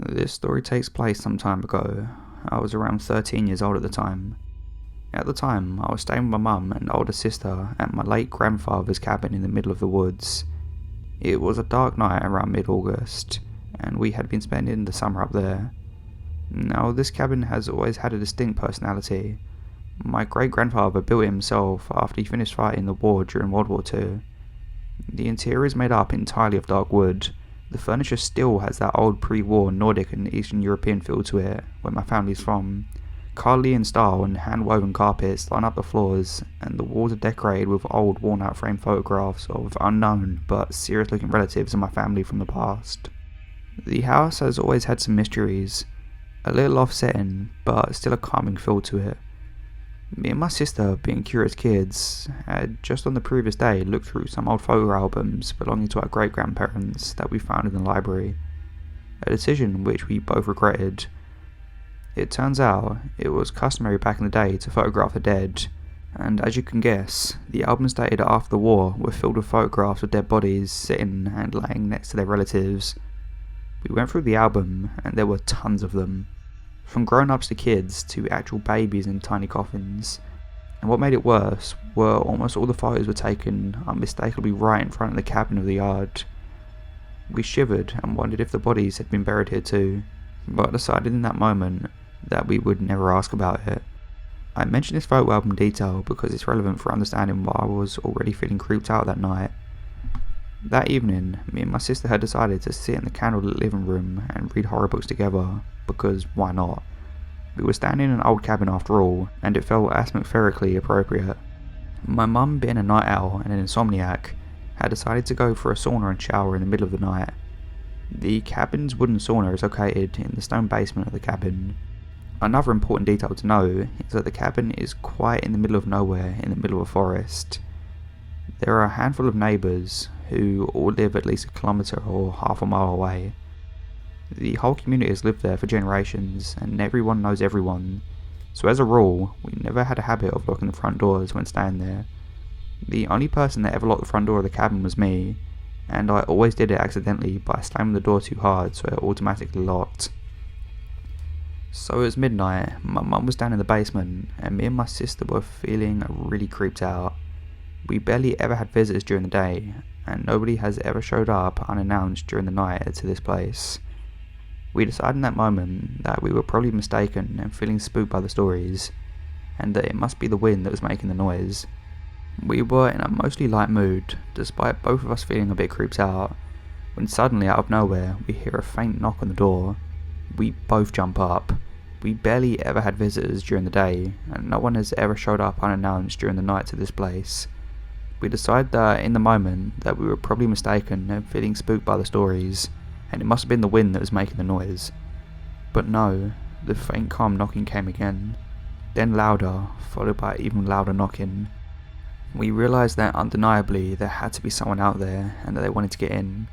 This story takes place some time ago. I was around 13 years old at the time. At the time, I was staying with my mum and older sister at my late grandfather's cabin in the middle of the woods. It was a dark night around mid-August, and we had been spending the summer up there. Now, this cabin has always had a distinct personality. My great-grandfather built it himself after he finished fighting the war during World War II. The interior is made up entirely of dark wood. The furniture still has that old pre-war Nordic and Eastern European feel to it, where my family's from. Carlian style and hand-woven carpets line up the floors, and the walls are decorated with old worn-out frame photographs of unknown but serious-looking relatives of my family from the past. The house has always had some mysteries, a little off-setting, but still a calming feel to it. Me and my sister, being curious kids, had just on the previous day looked through some old photo albums belonging to our great-grandparents that we found in the library, a decision which we both regretted. It turns out it was customary back in the day to photograph the dead, and as you can guess, the albums dated after the war were filled with photographs of dead bodies sitting and laying next to their relatives. We went through the album, and there were tons of them. From grown-ups to kids to actual babies in tiny coffins. And what made it worse were almost all the photos were taken unmistakably right in front of the cabin of the yard. We shivered and wondered if the bodies had been buried here too, but decided in that moment that we would never ask about it. I mention this photo album detail because it's relevant for understanding why I was already feeling creeped out that night. That evening, me and my sister had decided to sit in the candlelit living room and read horror books together, because why not? We were standing in an old cabin after all, and it felt atmospherically appropriate. My mum, being a night owl and an insomniac, had decided to go for a sauna and shower in the middle of the night. The cabin's wooden sauna is located in the stone basement of the cabin. Another important detail to know is that the cabin is quite in the middle of nowhere in the middle of a forest. There are a handful of neighbours who all live at least a kilometre or half a mile away. The whole community has lived there for generations, and everyone knows everyone, so as a rule, we never had a habit of locking the front doors when staying there. The only person that ever locked the front door of the cabin was me, and I always did it accidentally by slamming the door too hard so it automatically locked. So it was midnight, my mum was down in the basement, and me and my sister were feeling really creeped out. We barely ever had visitors during the day, and nobody has ever showed up unannounced during the night to this place. We decided in that moment that we were probably mistaken and feeling spooked by the stories, and that it must be the wind that was making the noise. We were in a mostly light mood, despite both of us feeling a bit creeped out, when suddenly out of nowhere we hear a faint knock on the door. We both jump up. We barely ever had visitors during the day, and no one has ever showed up unannounced during the night to this place. We decided that in the moment that we were probably mistaken and feeling spooked by the stories, and it must have been the wind that was making the noise. But no, the faint calm knocking came again, then louder, followed by even louder knocking. We realised that undeniably there had to be someone out there and that they wanted to get in.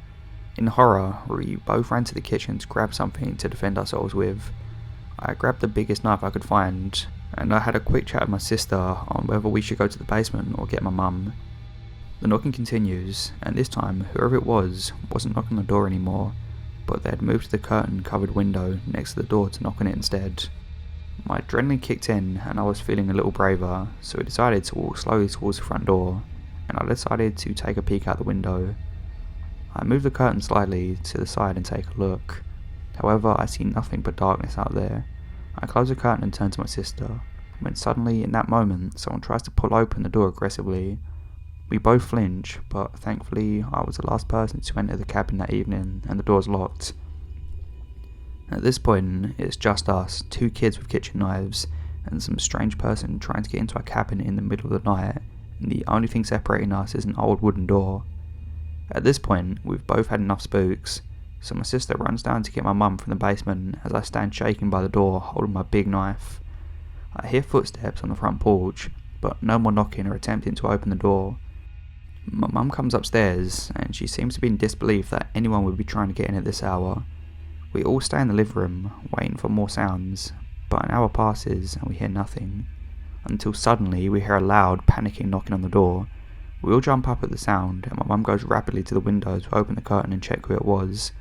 In horror, we both ran to the kitchen to grab something to defend ourselves with. I grabbed the biggest knife I could find, and I had a quick chat with my sister on whether we should go to the basement or get my mum. The knocking continues, and this time whoever it was wasn't knocking on the door anymore, but they had moved to the curtain-covered window next to the door to knock on it instead. My adrenaline kicked in and I was feeling a little braver, so we decided to walk slowly towards the front door, and I decided to take a peek out the window. I moved the curtain slightly to the side and take a look. However, I see nothing but darkness out there. I close the curtain and turn to my sister, when suddenly in that moment someone tries to pull open the door aggressively. We both flinch, but thankfully I was the last person to enter the cabin that evening and the door's locked. At this point, it's just us, two kids with kitchen knives, and some strange person trying to get into our cabin in the middle of the night, and the only thing separating us is an old wooden door. At this point, we've both had enough spooks, so my sister runs down to get my mum from the basement as I stand shaking by the door holding my big knife. I hear footsteps on the front porch, but no more knocking or attempting to open the door. My mum comes upstairs, and she seems to be in disbelief that anyone would be trying to get in at this hour. We all stay in the living room, waiting for more sounds, but an hour passes and we hear nothing, until suddenly we hear a loud, panicking knocking on the door. We all jump up at the sound, and my mum goes rapidly to the window to open the curtain and check who it was.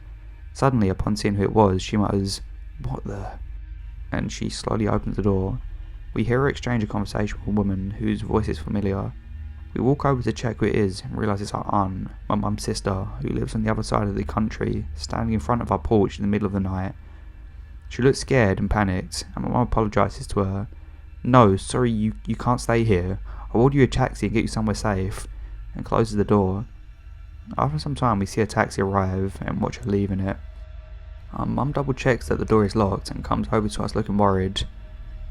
Suddenly, upon seeing who it was, she mutters, "What the?" and she slowly opens the door. We hear her exchange a conversation with a woman whose voice is familiar. We walk over to check who it is and realise it's our aunt, my mum's sister, who lives on the other side of the country, standing in front of our porch in the middle of the night. She looks scared and panicked, and my mum apologises to her. "No, sorry, you can't stay here. I'll order you a taxi and get you somewhere safe," and closes the door. After some time we see a taxi arrive and watch her leave in it. Our mum double checks that the door is locked and comes over to us looking worried.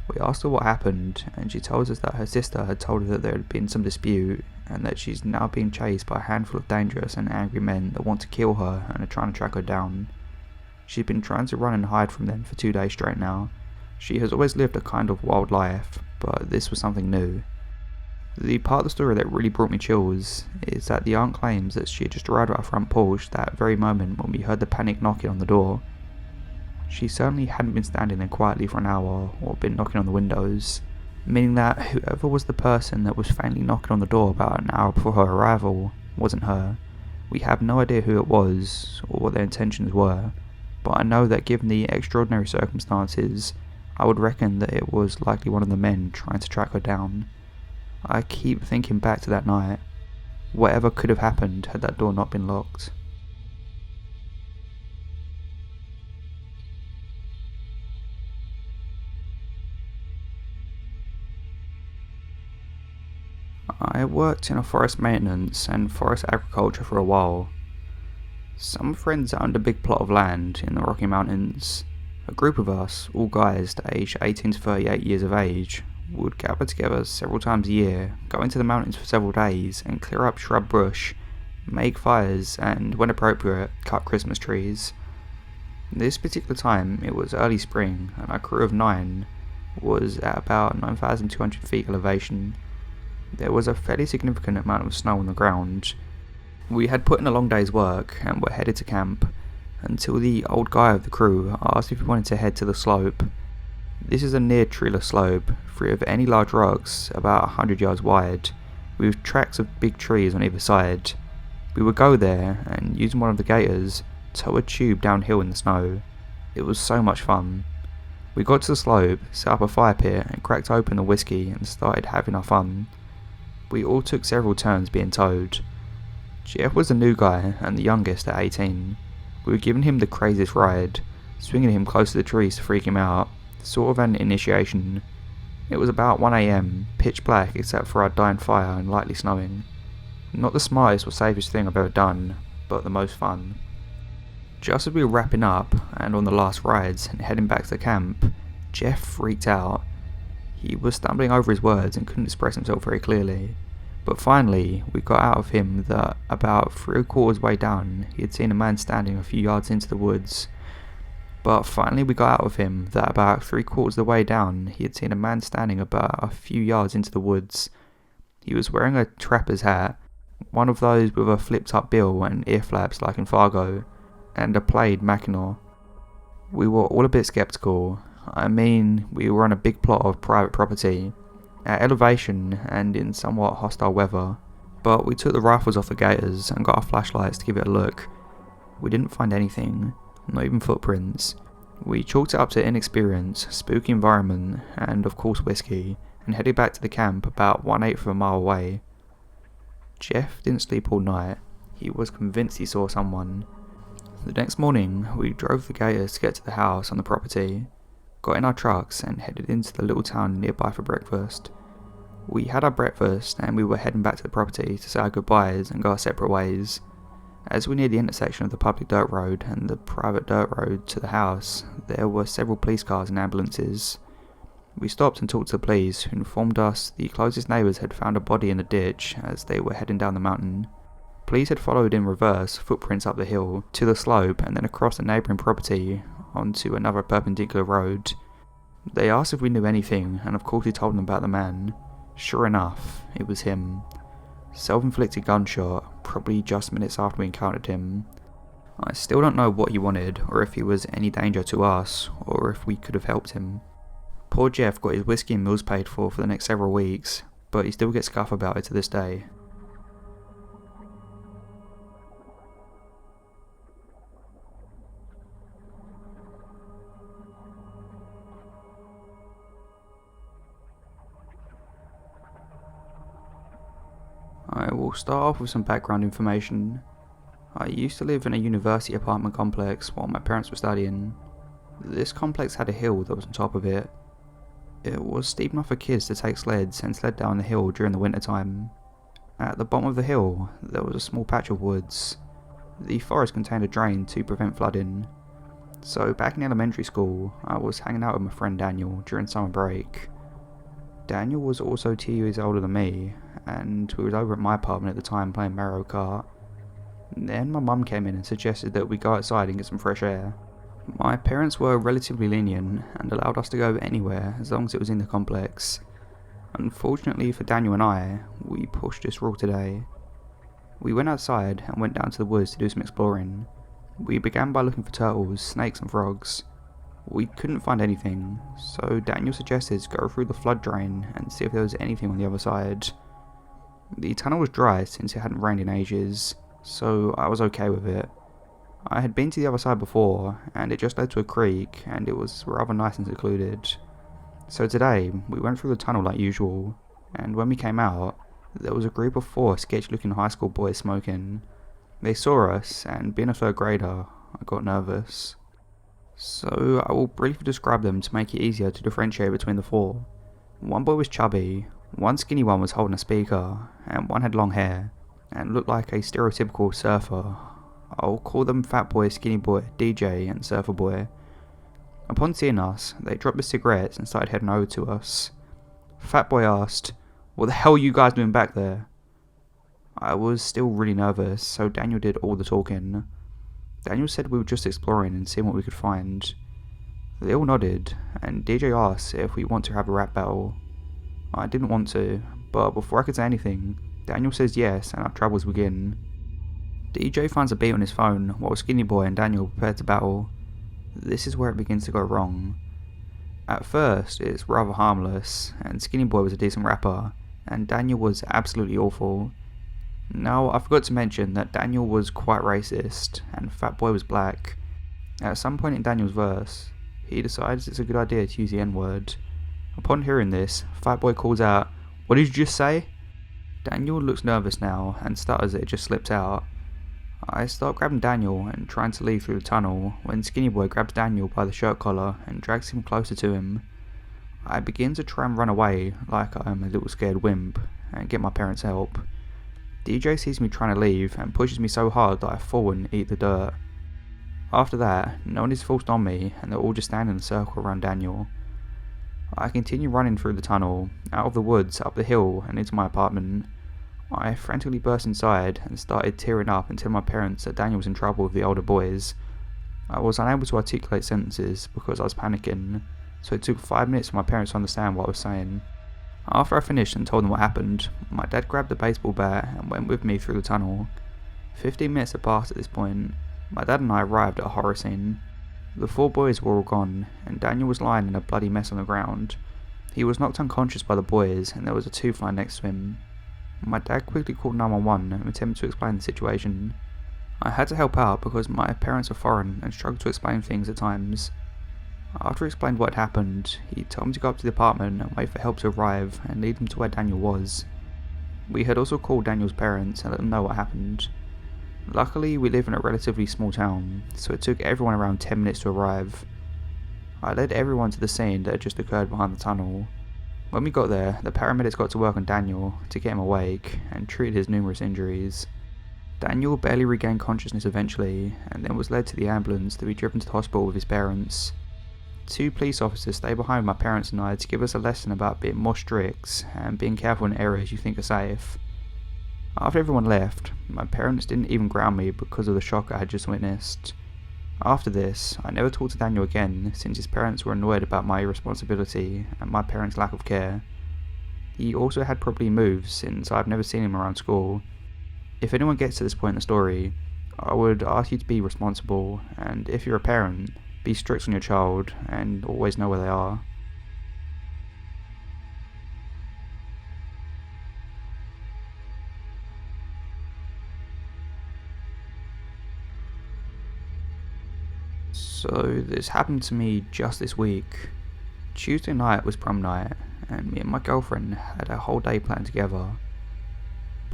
We asked her what happened, and she tells us that her sister had told her that there had been some dispute, and that she's now being chased by a handful of dangerous and angry men that want to kill her and are trying to track her down. She's been trying to run and hide from them for 2 days straight now. She has always lived a kind of wild life, but this was something new. The part of the story that really brought me chills is that the aunt claims that she had just arrived at our front porch that very moment when we heard the panic knocking on the door. She certainly hadn't been standing there quietly for an hour or been knocking on the windows, meaning that whoever was the person that was faintly knocking on the door about an hour before her arrival wasn't her. We have no idea who it was or what their intentions were, but I know that given the extraordinary circumstances, I would reckon that it was likely one of the men trying to track her down. I keep thinking back to that night. Whatever could have happened had that door not been locked. I worked in a forest maintenance and forest agriculture for a while. Some friends owned a big plot of land in the Rocky Mountains. A group of us, all guys aged 18 to 38 years of age, would gather together several times a year, go into the mountains for several days and clear up shrub brush, make fires and, when appropriate, cut Christmas trees. This particular time, it was early spring, and our crew of 9 was at about 9,200 feet elevation. There was a fairly significant amount of snow on the ground. We had put in a long day's work and were headed to camp, until the old guy of the crew asked if we wanted to head to the slope. This is a near treeless slope, free of any large rocks, about 100 yards wide, with tracks of big trees on either side. We would go there and, using one of the gators, tow a tube downhill in the snow. It was so much fun. We got to the slope, set up a fire pit and cracked open the whiskey and started having our fun. We all took several turns being towed. Jeff was the new guy and the youngest at 18. We were giving him the craziest ride, swinging him close to the trees to freak him out, sort of an initiation. It was about 1 AM, pitch black except for our dying fire and lightly snowing. Not the smartest or safest thing I've ever done, but the most fun. Just as we were wrapping up and on the last rides and heading back to the camp, Jeff freaked out. He was stumbling over his words and couldn't express himself very clearly, but finally we got out of him that about 3/4 way down he had seen a man standing a few yards into the woods. He was wearing a trapper's hat, one of those with a flipped up bill and ear flaps like in Fargo, and a plaid mackinaw. We were all a bit skeptical. I mean, we were on a big plot of private property, at elevation and in somewhat hostile weather, but we took the rifles off the gators and got our flashlights to give it a look. We didn't find anything, not even footprints. We chalked it up to inexperience, spooky environment, and of course whiskey, and headed back to the camp about 1/8 of a mile away. Jeff didn't sleep all night. He was convinced he saw someone. The next morning, we drove the gators to get to the house on the property, got in our trucks and headed into the little town nearby for breakfast. We had our breakfast and we were heading back to the property to say our goodbyes and go our separate ways. As we neared the intersection of the public dirt road and the private dirt road to the house, there were several police cars and ambulances. We stopped and talked to the police, who informed us the closest neighbours had found a body in a ditch as they were heading down the mountain. Police had followed in reverse, footprints up the hill, to the slope and then across the neighbouring property onto another perpendicular road. They asked if we knew anything, and of course we told them about the man. Sure enough, it was him. Self-inflicted gunshot, probably just minutes after we encountered him. I still don't know what he wanted, or if he was any danger to us, or if we could have helped him. Poor Jeff got his whiskey and meals paid for the next several weeks, but he still gets scuff about it to this day. We'll start off with some background information. I used to live in a university apartment complex while my parents were studying. This complex had a hill that was on top of it. It was steep enough for kids to take sleds and sled down the hill during the winter time. At the bottom of the hill, there was a small patch of woods. The forest contained a drain to prevent flooding. So back in elementary school, I was hanging out with my friend Daniel during summer break. Daniel was also 2 years older than me, and we was over at my apartment at the time playing Mario Kart. Then my mum came in and suggested that we go outside and get some fresh air. My parents were relatively lenient and allowed us to go anywhere as long as it was in the complex. Unfortunately for Daniel and I, we pushed this rule today. We went outside and went down to the woods to do some exploring. We began by looking for turtles, snakes and frogs. We couldn't find anything, so Daniel suggested to go through the flood drain and see if there was anything on the other side. The tunnel was dry since it hadn't rained in ages, so I was okay with it. I had been to the other side before, and it just led to a creek, and it was rather nice and secluded. So today, we went through the tunnel like usual, and when we came out, there was a group of 4 sketch-looking high school boys smoking. They saw us, and being a 3rd grader, I got nervous. So I will briefly describe them to make it easier to differentiate between the 4. One boy was chubby, one skinny one was holding a speaker, and one had long hair, and looked like a stereotypical surfer. I'll call them Fat Boy, Skinny Boy, DJ, and Surfer Boy. Upon seeing us, they dropped the cigarettes and started heading over to us. Fat Boy asked, "What the hell are you guys doing back there?" I was still really nervous, so Daniel did all the talking. Daniel said we were just exploring and seeing what we could find. They all nodded, and DJ asked if we want to have a rap battle. I didn't want to, but before I could say anything, Daniel says yes and our troubles begin. DJ finds a beat on his phone while Skinny Boy and Daniel prepare to battle. This is where it begins to go wrong. At first, it's rather harmless, and Skinny Boy was a decent rapper, and Daniel was absolutely awful. Now, I forgot to mention that Daniel was quite racist, and Fat Boy was black. At some point in Daniel's verse, he decides it's a good idea to use the N-word. Upon hearing this, Fat Boy calls out, "What did you just say?" Daniel looks nervous now, and stutters that it just slipped out. I start grabbing Daniel and trying to leave through the tunnel, when Skinny Boy grabs Daniel by the shirt collar and drags him closer to him. I begin to try and run away, like I am a little scared wimp, and get my parents' help. DJ sees me trying to leave and pushes me so hard that I fall and eat the dirt. After that, no one is forced on me and they're all just standing in a circle around Daniel. I continue running through the tunnel, out of the woods, up the hill and into my apartment. I frantically burst inside and started tearing up and telling my parents that Daniel was in trouble with the older boys. I was unable to articulate sentences because I was panicking, so it took 5 minutes for my parents to understand what I was saying. After I finished and told them what happened, my dad grabbed a baseball bat and went with me through the tunnel. 15 minutes had passed at this point. My dad and I arrived at a horror scene. The 4 boys were all gone, and Daniel was lying in a bloody mess on the ground. He was knocked unconscious by the boys, and there was a tooth line next to him. My dad quickly called 911 and attempted to explain the situation. I had to help out because my parents are foreign and struggled to explain things at times. After he explained what had happened, he told me to go up to the apartment and wait for help to arrive and lead him to where Daniel was. We had also called Daniel's parents and let them know what happened. Luckily, we live in a relatively small town, so it took everyone around 10 minutes to arrive. I led everyone to the scene that had just occurred behind the tunnel. When we got there, the paramedics got to work on Daniel to get him awake and treated his numerous injuries. Daniel barely regained consciousness eventually, and then was led to the ambulance to be driven to the hospital with his parents. 2 police officers stayed behind my parents and I to give us a lesson about being more strict and being careful in areas you think are safe. After everyone left, my parents didn't even ground me because of the shock I had just witnessed. After this, I never talked to Daniel again since his parents were annoyed about my irresponsibility and my parents' lack of care. He also had probably moved since I've never seen him around school. If anyone gets to this point in the story, I would ask you to be responsible, and if you're a parent, be strict on your child and always know where they are. So this happened to me just this week. Tuesday night was prom night, and me and my girlfriend had a whole day planned together.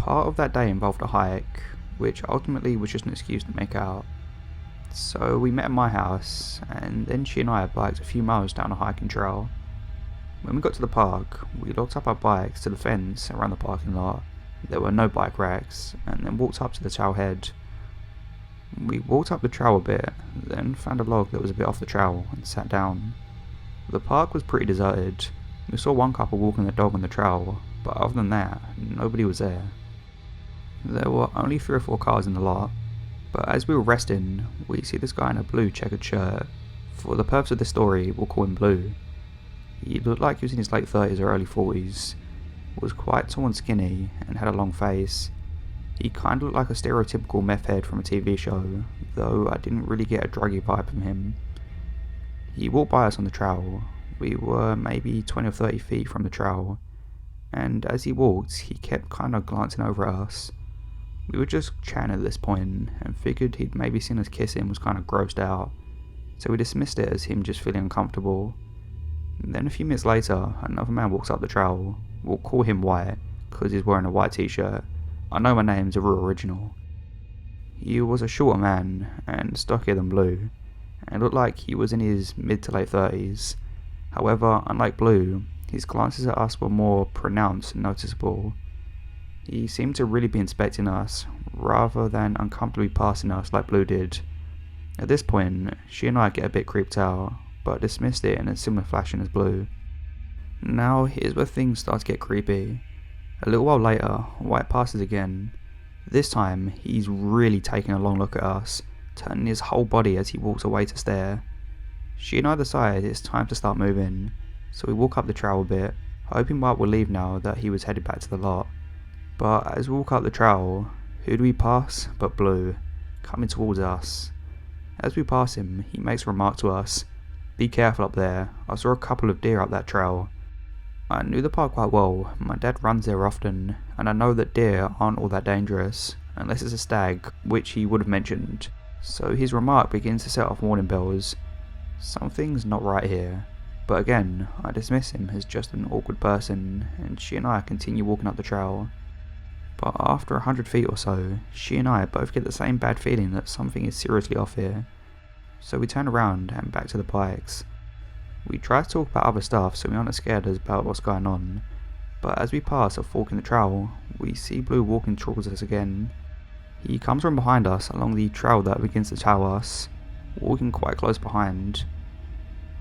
Part of that day involved a hike, which ultimately was just an excuse to make out. So we met at my house, and then she and I biked a few miles down a hiking trail. When we got to the park, we locked up our bikes to the fence around the parking lot. There were no bike racks, and then walked up to the trail head. We walked up the trail a bit, then found a log that was a bit off the trail and sat down. The park was pretty deserted. We saw one couple walking their dog on the trail, but other than that, nobody was there. There were only 3 or 4 cars in the lot, but as we were resting, we see this guy in a blue checkered shirt. For the purpose of this story, we'll call him Blue. He looked like he was in his late 30s or early 40s, was quite tall and skinny, and had a long face. He kinda looked like a stereotypical meth head from a TV show, though I didn't really get a druggy vibe from him. He walked by us on the trail. We were maybe 20 or 30 feet from the trail, and as he walked, he kept kinda glancing over at us. We were just chatting at this point, and figured he'd maybe seen us kissing and was kinda grossed out, so we dismissed it as him just feeling uncomfortable. And then a few minutes later, another man walks up the trail. We'll call him White, cause he's wearing a white t-shirt. I know my name's a real original. He was a shorter man, and stockier than Blue, and looked like he was in his mid to late 30s. However, unlike Blue, his glances at us were more pronounced and noticeable. He seemed to really be inspecting us, rather than uncomfortably passing us like Blue did. At this point, she and I get a bit creeped out, but dismissed it in a similar fashion as Blue. Now, here's where things start to get creepy. A little while later, White passes again. This time, he's really taking a long look at us, turning his whole body as he walks away to stare. She and I decide it's time to start moving, so we walk up the trail a bit, hoping White will leave now that he was headed back to the lot. But as we walk up the trail, who do we pass but Blue, coming towards us. As we pass him, he makes a remark to us. "Be careful up there, I saw a couple of deer up that trail." I knew the park quite well. My dad runs there often, and I know that deer aren't all that dangerous, unless it's a stag, which he would have mentioned. So his remark begins to set off warning bells. Something's not right here. But again, I dismiss him as just an awkward person, and she and I continue walking up the trail. But after 100 feet or so, she and I both get the same bad feeling that something is seriously off here. So we turn around and back to the bikes. We try to talk about other stuff so we aren't as scared about what's going on, but as we pass a fork in the trail, we see Blue walking towards us again. He comes from behind us along the trail that begins to tow us, walking quite close behind.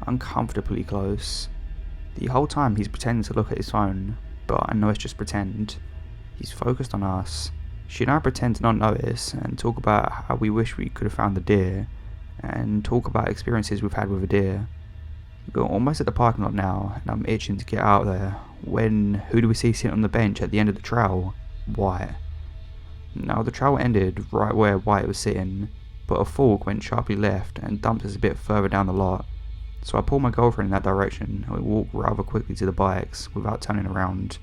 Uncomfortably close. The whole time he's pretending to look at his phone, but I know it's just pretend. He's focused on us. She and I pretend to not notice and talk about how we wish we could have found the deer, and talk about experiences we've had with a deer. We're almost at the parking lot now, and I'm itching to get out there, when who do we see sitting on the bench at the end of the trail? White. Now the trail ended right where White was sitting, but a fork went sharply left and dumped us a bit further down the lot. So I pull my girlfriend in that direction, and we walk rather quickly to the bikes without turning around.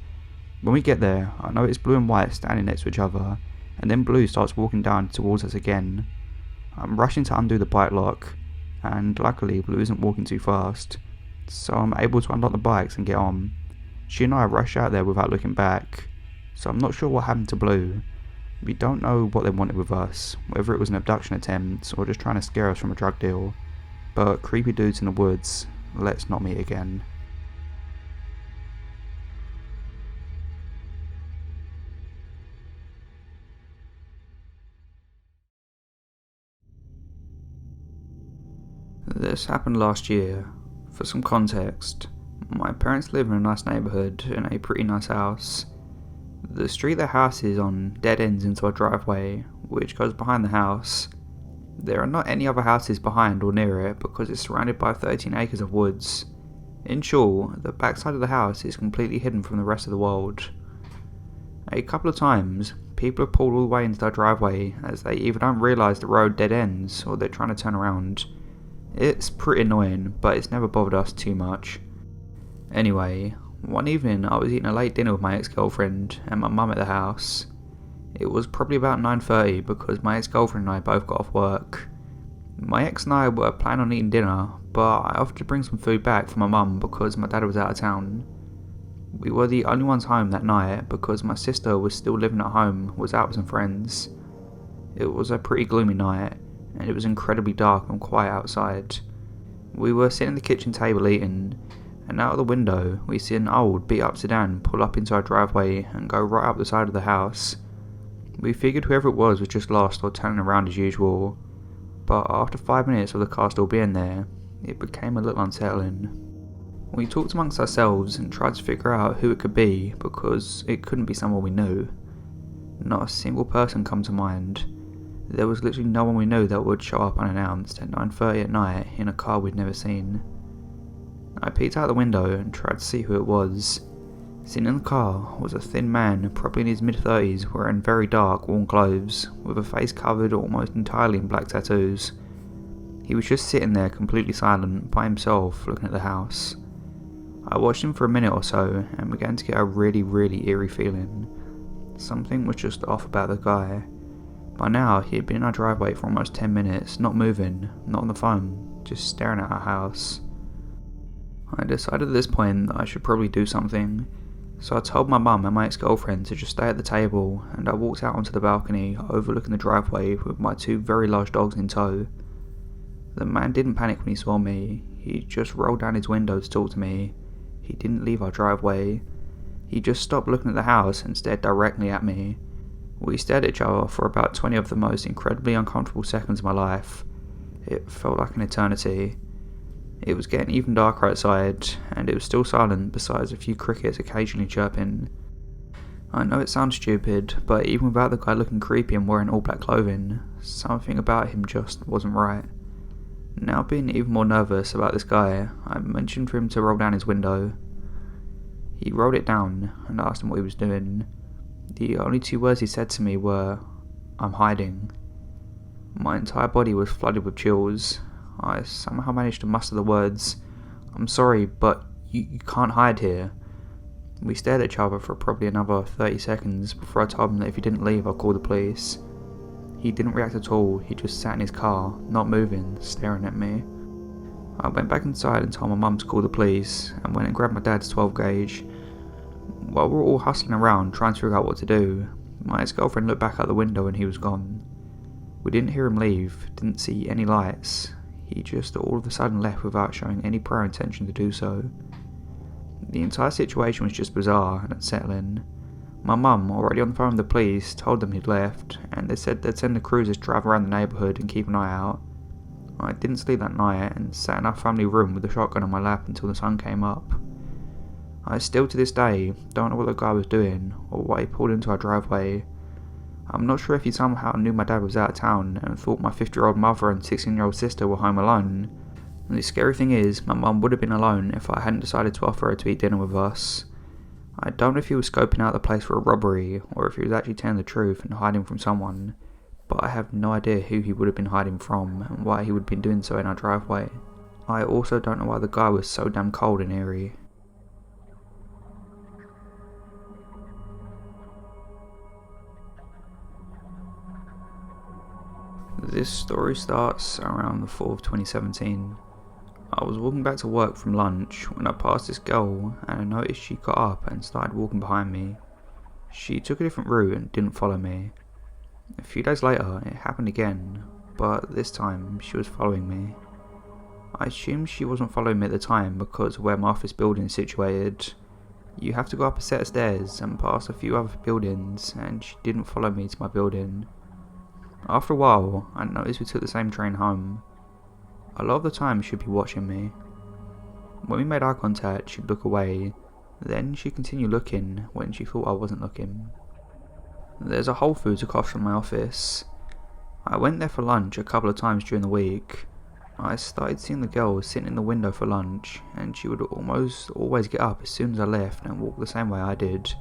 When we get there, I notice Blue and White standing next to each other, and then Blue starts walking down towards us again. I'm rushing to undo the bike lock, and luckily Blue isn't walking too fast, so I'm able to unlock the bikes and get on. She and I rush out there without looking back, so I'm not sure what happened to Blue. We don't know what they wanted with us, whether it was an abduction attempt or just trying to scare us from a drug deal, but creepy dudes in the woods, let's not meet again. This happened last year. For some context, my parents live in a nice neighbourhood in a pretty nice house. The street their house is on dead ends into a driveway, which goes behind the house. There are not any other houses behind or near it because it's surrounded by 13 acres of woods. In short, the backside of the house is completely hidden from the rest of the world. A couple of times, people have pulled all the way into their driveway as they either don't realise the road dead ends or they're trying to turn around. It's pretty annoying, but it's never bothered us too much. Anyway, one evening I was eating a late dinner with my ex-girlfriend and my mum at the house. It was probably about 9:30 because my ex-girlfriend and I both got off work. My ex and I were planning on eating dinner, but I offered to bring some food back for my mum because my dad was out of town. We were the only ones home that night because my sister was still living at home, was out with some friends. It was a pretty gloomy night, and it was incredibly dark and quiet outside. We were sitting at the kitchen table eating, and out of the window we see an old beat up sedan pull up into our driveway and go right up the side of the house. We figured whoever it was just lost or turning around as usual, but after 5 minutes of the car still being there, it became a little unsettling. We talked amongst ourselves and tried to figure out who it could be because it couldn't be someone we knew. Not a single person come to mind. There was literally no one we knew that would show up unannounced at 9:30 at night in a car we'd never seen. I peeked out the window and tried to see who it was. Sitting in the car was a thin man, probably in his mid-30s, wearing very dark, worn clothes, with a face covered almost entirely in black tattoos. He was just sitting there completely silent, by himself, looking at the house. I watched him for a minute or so and began to get a really eerie feeling. Something was just off about the guy. By now, he had been in our driveway for almost 10 minutes, not moving, not on the phone, just staring at our house. I decided at this point that I should probably do something, so I told my mum and my ex-girlfriend to just stay at the table, and I walked out onto the balcony overlooking the driveway with my 2 very large dogs in tow. The man didn't panic when he saw me. He just rolled down his window to talk to me. He didn't leave our driveway. He just stopped looking at the house and stared directly at me. We stared at each other for about 20 of the most incredibly uncomfortable seconds of my life. It felt like an eternity. It was getting even darker outside, and it was still silent besides a few crickets occasionally chirping. I know it sounds stupid, but even without the guy looking creepy and wearing all black clothing, something about him just wasn't right. Now being even more nervous about this guy, I mentioned for him to roll down his window. He rolled it down and asked him what he was doing. The only 2 words he said to me were, "I'm hiding." My entire body was flooded with chills. I somehow managed to muster the words, "I'm sorry, but you can't hide here." We stared at each other for probably another 30 seconds before I told him that if he didn't leave, I'd call the police. He didn't react at all. He just sat in his car, not moving, staring at me. I went back inside and told my mum to call the police, and went and grabbed my dad's 12 gauge. While we were all hustling around trying to figure out what to do, my ex-girlfriend looked back out the window and he was gone. We didn't hear him leave, didn't see any lights. He just all of a sudden left without showing any prior intention to do so. The entire situation was just bizarre and unsettling. My mum, already on the phone with the police, told them he'd left, and they said they'd send the cruisers to drive around the neighbourhood and keep an eye out. I didn't sleep that night and sat in our family room with the shotgun on my lap until the sun came up. I still to this day don't know what the guy was doing or why he pulled into our driveway. I'm not sure if he somehow knew my dad was out of town and thought my 50-year-old mother and 16-year-old sister were home alone. And the scary thing is, my mum would have been alone if I hadn't decided to offer her to eat dinner with us. I don't know if he was scoping out the place for a robbery or if he was actually telling the truth and hiding from someone, but I have no idea who he would have been hiding from and why he would have been doing so in our driveway. I also don't know why the guy was so damn cold and eerie. This story starts around the fall of 2017. I was walking back to work from lunch when I passed this girl and I noticed she got up and started walking behind me. She took a different route and didn't follow me. A few days later it happened again, but this time she was following me. I assumed she wasn't following me at the time because of where my office building is situated. You have to go up a set of stairs and past a few other buildings, and she didn't follow me to my building. After a while, I noticed we took the same train home. A lot of the time she'd be watching me. When we made eye contact, she'd look away, then she'd continue looking when she thought I wasn't looking. There's a Whole Foods across from my office. I went there for lunch a couple of times during the week. I started seeing the girl sitting in the window for lunch, and she would almost always get up as soon as I left and walk the same way I did.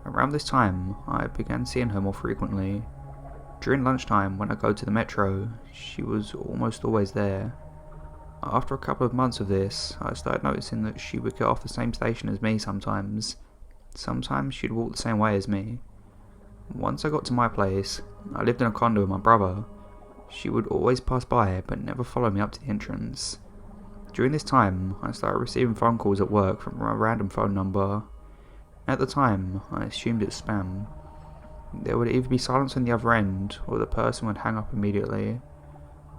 Around this time, I began seeing her more frequently. During lunchtime, when I go to the metro, she was almost always there. After a couple of months of this, I started noticing that she would get off the same station as me sometimes. Sometimes she'd walk the same way as me. Once I got to my place, I lived in a condo with my brother. She would always pass by but never follow me up to the entrance. During this time, I started receiving phone calls at work from a random phone number. At the time, I assumed it's spam. There would either be silence on the other end, or the person would hang up immediately.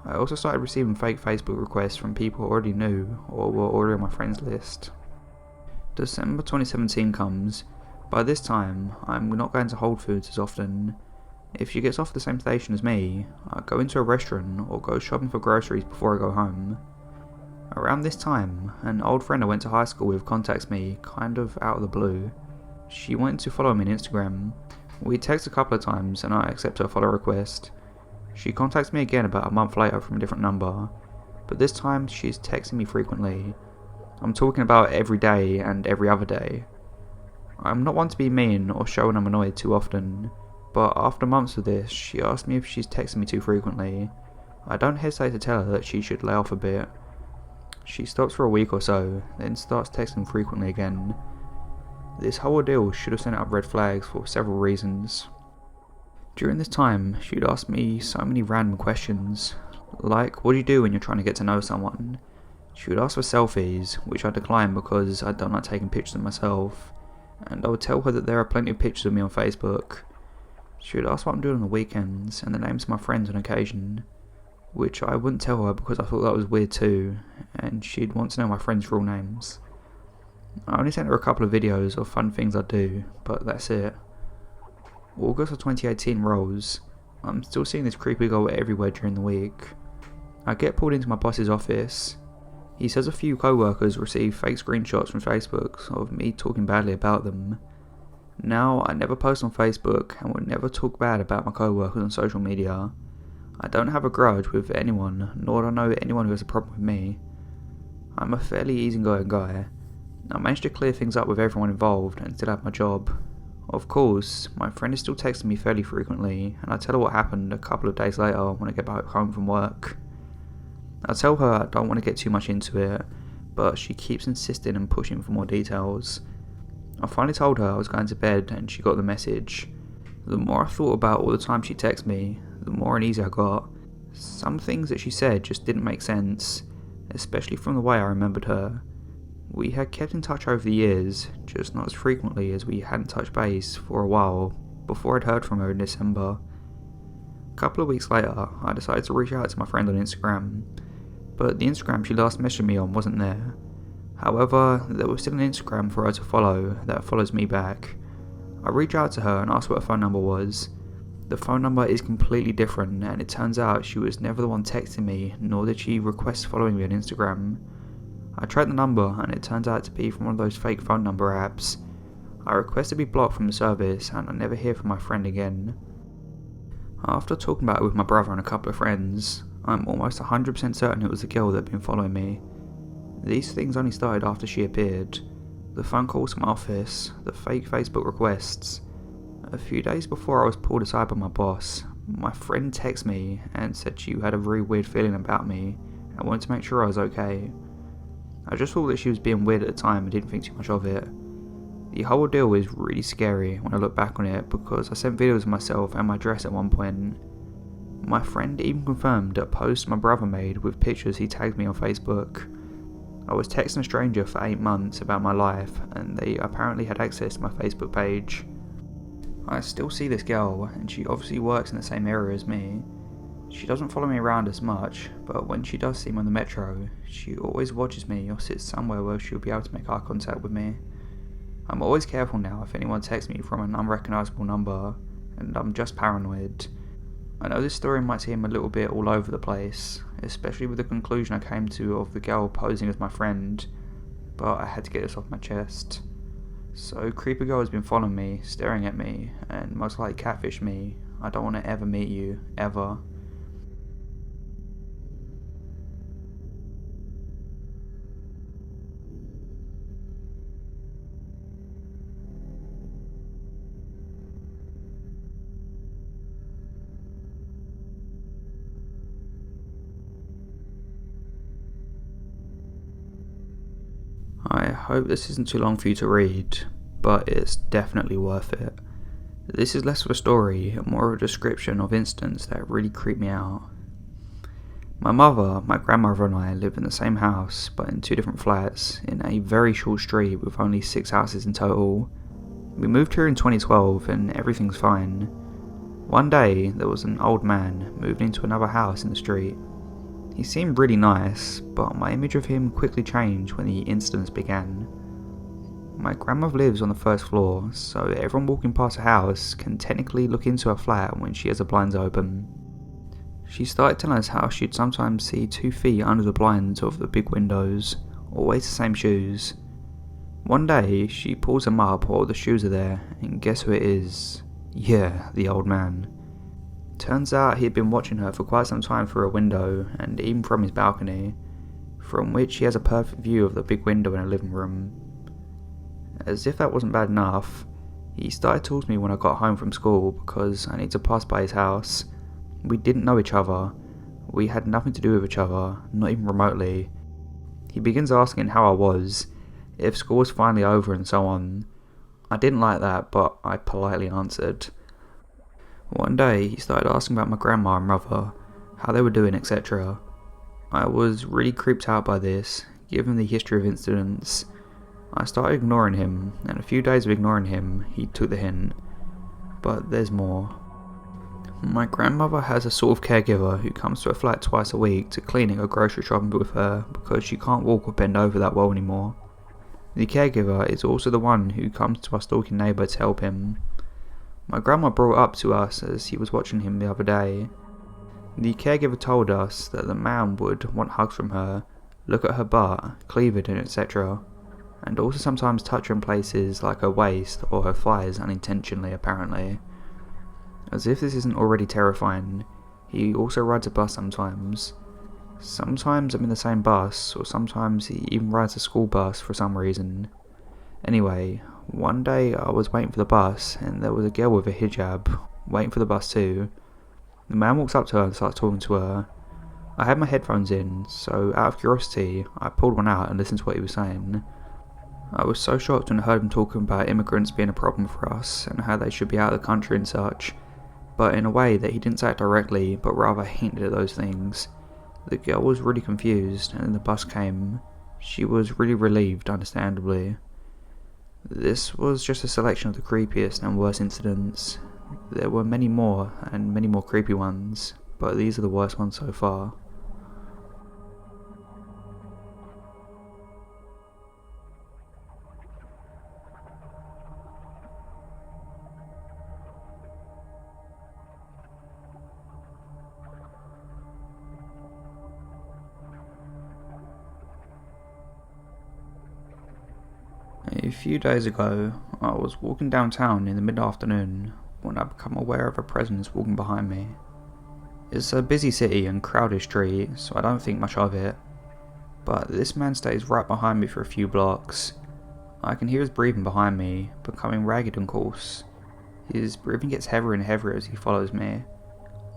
I also started receiving fake Facebook requests from people I already knew, or were already on my friends list. December 2017 comes. By this time, I'm not going to Whole Foods as often. If she gets off the same station as me, I go into a restaurant or go shopping for groceries before I go home. Around this time, an old friend I went to high school with contacts me, kind of out of the blue. She wanted to follow me on Instagram. We text a couple of times and I accept her follow request. She contacts me again about a month later from a different number, but this time she's texting me frequently. I'm talking about every day and every other day. I'm not one to be mean or show when I'm annoyed too often, but after months of this, she asked me if she's texting me too frequently. I don't hesitate to tell her that she should lay off a bit. She stops for a week or so, then starts texting frequently again. This whole ordeal should have sent up red flags for several reasons. During this time, she'd ask me so many random questions, like what do you do when you're trying to get to know someone? She would ask for selfies, which I declined because I don't like taking pictures of myself, and I would tell her that there are plenty of pictures of me on Facebook. She would ask what I'm doing on the weekends and the names of my friends on occasion, which I wouldn't tell her because I thought that was weird too, and she'd want to know my friends' real names. I only sent her a couple of videos of fun things I do, but that's it. August of 2018 rolls. I'm still seeing this creepy girl everywhere during the week. I get pulled into my boss's office. He says a few co-workers receive fake screenshots from Facebook of me talking badly about them. Now, I never post on Facebook and would never talk bad about my co-workers on social media. I don't have a grudge with anyone, nor do I know anyone who has a problem with me. I'm a fairly easygoing guy. I managed to clear things up with everyone involved and still have my job. Of course, my friend is still texting me fairly frequently, and I tell her what happened a couple of days later when I get back home from work. I tell her I don't want to get too much into it, but she keeps insisting and pushing for more details. I finally told her I was going to bed and she got the message. The more I thought about all the time she texted me, the more uneasy I got. Some things that she said just didn't make sense, especially from the way I remembered her. We had kept in touch over the years, just not as frequently as we hadn't touched base for a while before I'd heard from her in December. A couple of weeks later, I decided to reach out to my friend on Instagram, but the Instagram she last messaged me on wasn't there. However, there was still an Instagram for her to follow that follows me back. I reached out to her and asked what her phone number was. The phone number is completely different, and it turns out she was never the one texting me, nor did she request following me on Instagram. I tracked the number and it turns out to be from one of those fake phone number apps. I request to be blocked from the service and I never hear from my friend again. After talking about it with my brother and a couple of friends, I'm almost 100% certain it was the girl that had been following me. These things only started after she appeared. The phone calls to my office, the fake Facebook requests. A few days before I was pulled aside by my boss, my friend texted me and said she had a very weird feeling about me and wanted to make sure I was okay. I just thought that she was being weird at the time and didn't think too much of it. The whole ordeal is really scary when I look back on it because I sent videos of myself and my dress at one point. My friend even confirmed a post my brother made with pictures he tagged me on Facebook. I was texting a stranger for 8 months about my life and they apparently had access to my Facebook page. I still see this girl and she obviously works in the same area as me. She doesn't follow me around as much, but when she does see me on the metro, she always watches me or sits somewhere where she'll be able to make eye contact with me. I'm always careful now if anyone texts me from an unrecognisable number, and I'm just paranoid. I know this story might seem a little bit all over the place, especially with the conclusion I came to of the girl posing as my friend, but I had to get this off my chest. So creepy girl has been following me, staring at me, and most likely catfish me. I don't want to ever meet you, ever. I hope this isn't too long for you to read, but it's definitely worth it. This is less of a story and more of a description of incidents that really creep me out. My mother, my grandmother and I live in the same house but in 2 different flats in a very short street with only 6 houses in total. We moved here in 2012 and everything's fine. One day, there was an old man moved into another house in the street. He seemed really nice, but my image of him quickly changed when the incidents began. My grandmother lives on the first floor, so everyone walking past the house can technically look into her flat when she has the blinds open. She started telling us how she'd sometimes see 2 feet under the blinds of the big windows, always the same shoes. One day, she pulls them up while the shoes are there, and guess who it is? Yeah, the old man. Turns out he'd been watching her for quite some time through a window, and even from his balcony, from which he has a perfect view of the big window in her living room. As if that wasn't bad enough, he started talking to me when I got home from school because I need to pass by his house. We didn't know each other. We had nothing to do with each other, not even remotely. He begins asking how I was, if school was finally over and so on. I didn't like that, but I politely answered. One day, he started asking about my grandma and mother, how they were doing, etc. I was really creeped out by this, given the history of incidents. I started ignoring him, and a few days of ignoring him, he took the hint. But there's more. My grandmother has a sort of caregiver who comes to her flat twice a week to clean and go grocery shopping with her because she can't walk or bend over that well anymore. The caregiver is also the one who comes to our stalking neighbour to help him. My grandma brought up to us as he was watching him the other day. The caregiver told us that the man would want hugs from her, look at her butt, cleavage and etc. And also sometimes touch her in places like her waist or her thighs unintentionally apparently. As if this isn't already terrifying, he also rides a bus sometimes. Sometimes I'm in the same bus, or sometimes he even rides a school bus for some reason. Anyway, one day I was waiting for the bus and there was a girl with a hijab waiting for the bus too. The man walks up to her and starts talking to her. I had my headphones in, so out of curiosity I pulled one out and listened to what he was saying. I was so shocked when I heard him talking about immigrants being a problem for us and how they should be out of the country and such, but in a way that he didn't say it directly but rather hinted at those things. The girl was really confused and then the bus came. She was really relieved, understandably. This was just a selection of the creepiest and worst incidents. There were many more and many more creepy ones, but these are the worst ones so far. A few days ago, I was walking downtown in the mid-afternoon when I became aware of a presence walking behind me. It's a busy city and crowded street, so I don't think much of it, but this man stays right behind me for a few blocks. I can hear his breathing behind me, becoming ragged and coarse. His breathing gets heavier and heavier as he follows me.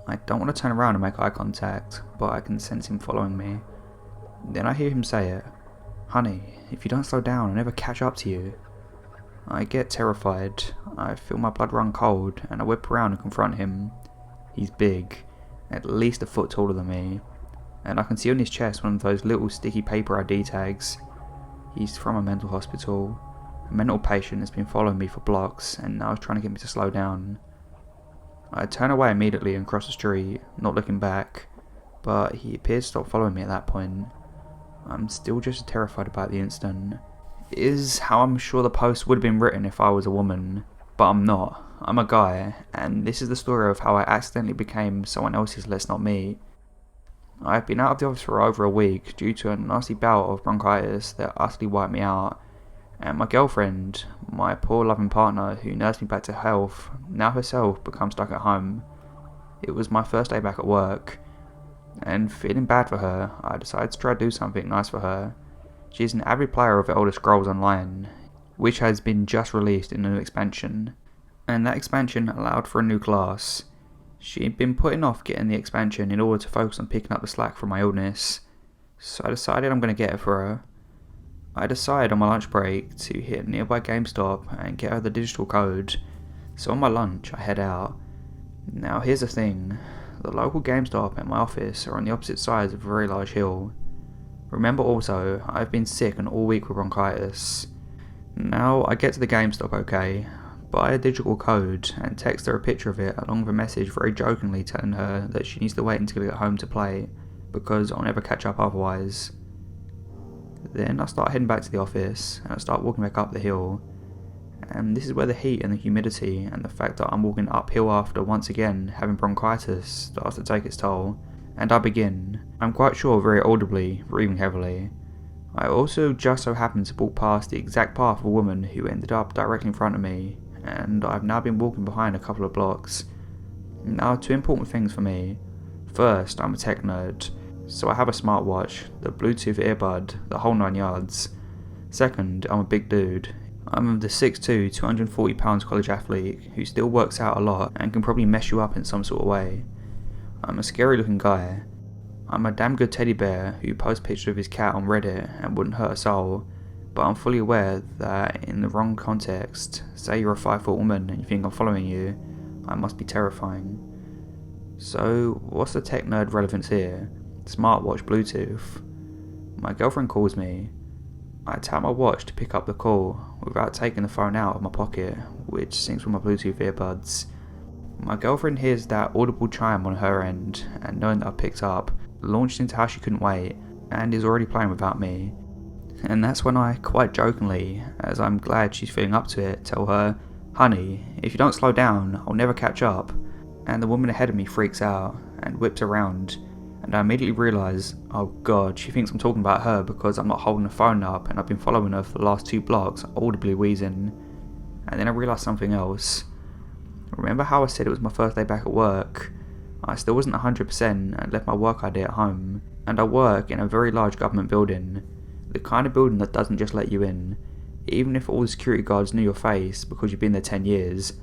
I don't want to turn around and make eye contact, but I can sense him following me. Then I hear him say it. "Honey, if you don't slow down, I'll never catch up to you." I get terrified. I feel my blood run cold, and I whip around and confront him. He's big, at least a foot taller than me, and I can see on his chest one of those little sticky paper ID tags. He's from a mental hospital. A mental patient has been following me for blocks, and now is trying to get me to slow down. I turn away immediately and cross the street, not looking back, but he appears to stop following me at that point. I'm still just as terrified about the incident. It is how I'm sure the post would have been written if I was a woman, but I'm not. I'm a guy, and this is the story of how I accidentally became someone else's Let's Not Me. I've been out of the office for over a week due to a nasty bout of bronchitis that utterly wiped me out, and my girlfriend, my poor loving partner who nursed me back to health, now herself become stuck at home. It was my first day back at work, and feeling bad for her, I decided to try to do something nice for her. She is an avid player of Elder Scrolls Online, which has been just released in a new expansion, and that expansion allowed for a new class. She had been putting off getting the expansion in order to focus on picking up the slack from my illness, so I decided I'm going to get it for her. I decided on my lunch break to hit a nearby GameStop and get her the digital code, so on my lunch I head out. Now here's the thing. The local GameStop and my office are on the opposite sides of a very large hill. Remember also, I've been sick and all week with bronchitis. Now I get to the GameStop okay, buy a digital code and text her a picture of it along with a message very jokingly telling her that she needs to wait until we get home to play because I'll never catch up otherwise. Then I start heading back to the office and I start walking back up the hill, and this is where the heat and the humidity and the fact that I'm walking uphill after once again having bronchitis starts to take its toll, and I begin, I'm quite sure very audibly, breathing heavily. I also just so happened to walk past the exact path of a woman who ended up directly in front of me, and I've now been walking behind a couple of blocks. Now, two important things for me. First, I'm a tech nerd, so I have a smartwatch, the Bluetooth earbud, the whole 9 yards. Second, I'm a big dude. I'm the 6'2", 240 pounds college athlete who still works out a lot and can probably mess you up in some sort of way. I'm a scary looking guy. I'm a damn good teddy bear who posts pictures of his cat on Reddit and wouldn't hurt a soul, but I'm fully aware that in the wrong context, say you're a 5-foot woman and you think I'm following you, I must be terrifying. So what's the tech nerd relevance here? Smartwatch, Bluetooth. My girlfriend calls me. I tap my watch to pick up the call without taking the phone out of my pocket, which syncs with my Bluetooth earbuds. My girlfriend hears that audible chime on her end, and knowing that I picked up, launched into how she couldn't wait, and is already playing without me. And that's when I, quite jokingly, as I'm glad she's feeling up to it, tell her, "Honey, if you don't slow down, I'll never catch up." And the woman ahead of me freaks out, and whips around, and I immediately realise, oh god, she thinks I'm talking about her because I'm not holding the phone up and I've been following her for the last 2 blocks, audibly wheezing. And then I realised something else. Remember how I said it was my first day back at work? I still wasn't 100% and left my work ID at home, and I work in a very large government building, the kind of building that doesn't just let you in, even if all the security guards knew your face because you've been there 10 years.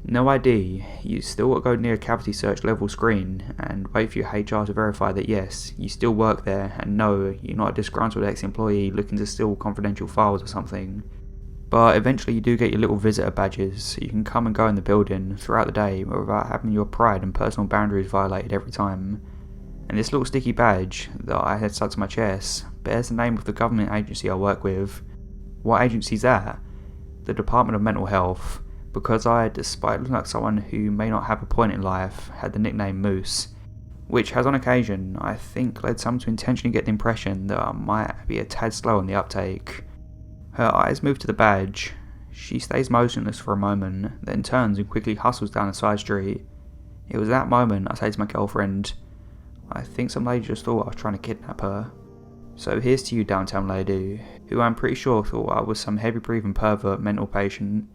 No ID, you still got to go near a cavity search level screen and wait for your HR to verify that yes, you still work there and no, you're not a disgruntled ex-employee looking to steal confidential files or something. But eventually you do get your little visitor badges so you can come and go in the building throughout the day without having your pride and personal boundaries violated every time. And this little sticky badge that I had stuck to my chest bears the name of the government agency I work with. What agency's that? The Department of Mental Health. Because I, despite looking like someone who may not have a point in life, had the nickname Moose, which has on occasion, I think, led some to intentionally get the impression that I might be a tad slow on the uptake. Her eyes move to the badge. She stays motionless for a moment, then turns and quickly hustles down a side street. It was that moment I say to my girlfriend, I think some lady just thought I was trying to kidnap her. So here's to you, downtown lady, who I'm pretty sure thought I was some heavy breathing pervert mental patient.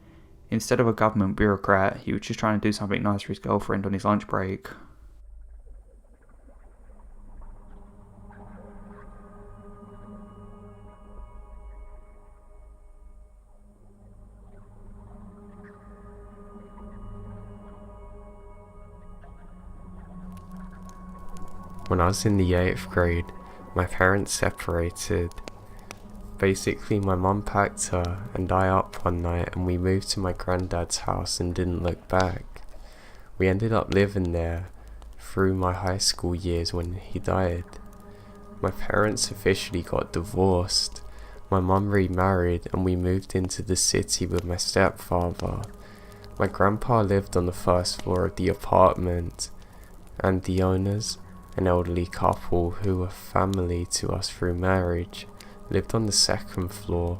Instead of a government bureaucrat, he was just trying to do something nice for his girlfriend on his lunch break. When I was in the 8th grade, my parents separated. Basically, my mum packed her and I up one night and we moved to my granddad's house and didn't look back. We ended up living there through my high school years when he died. My parents officially got divorced. My mum remarried and we moved into the city with my stepfather. My grandpa lived on the first floor of the apartment, and the owners, an elderly couple who were family to us through marriage, lived on the 2nd floor.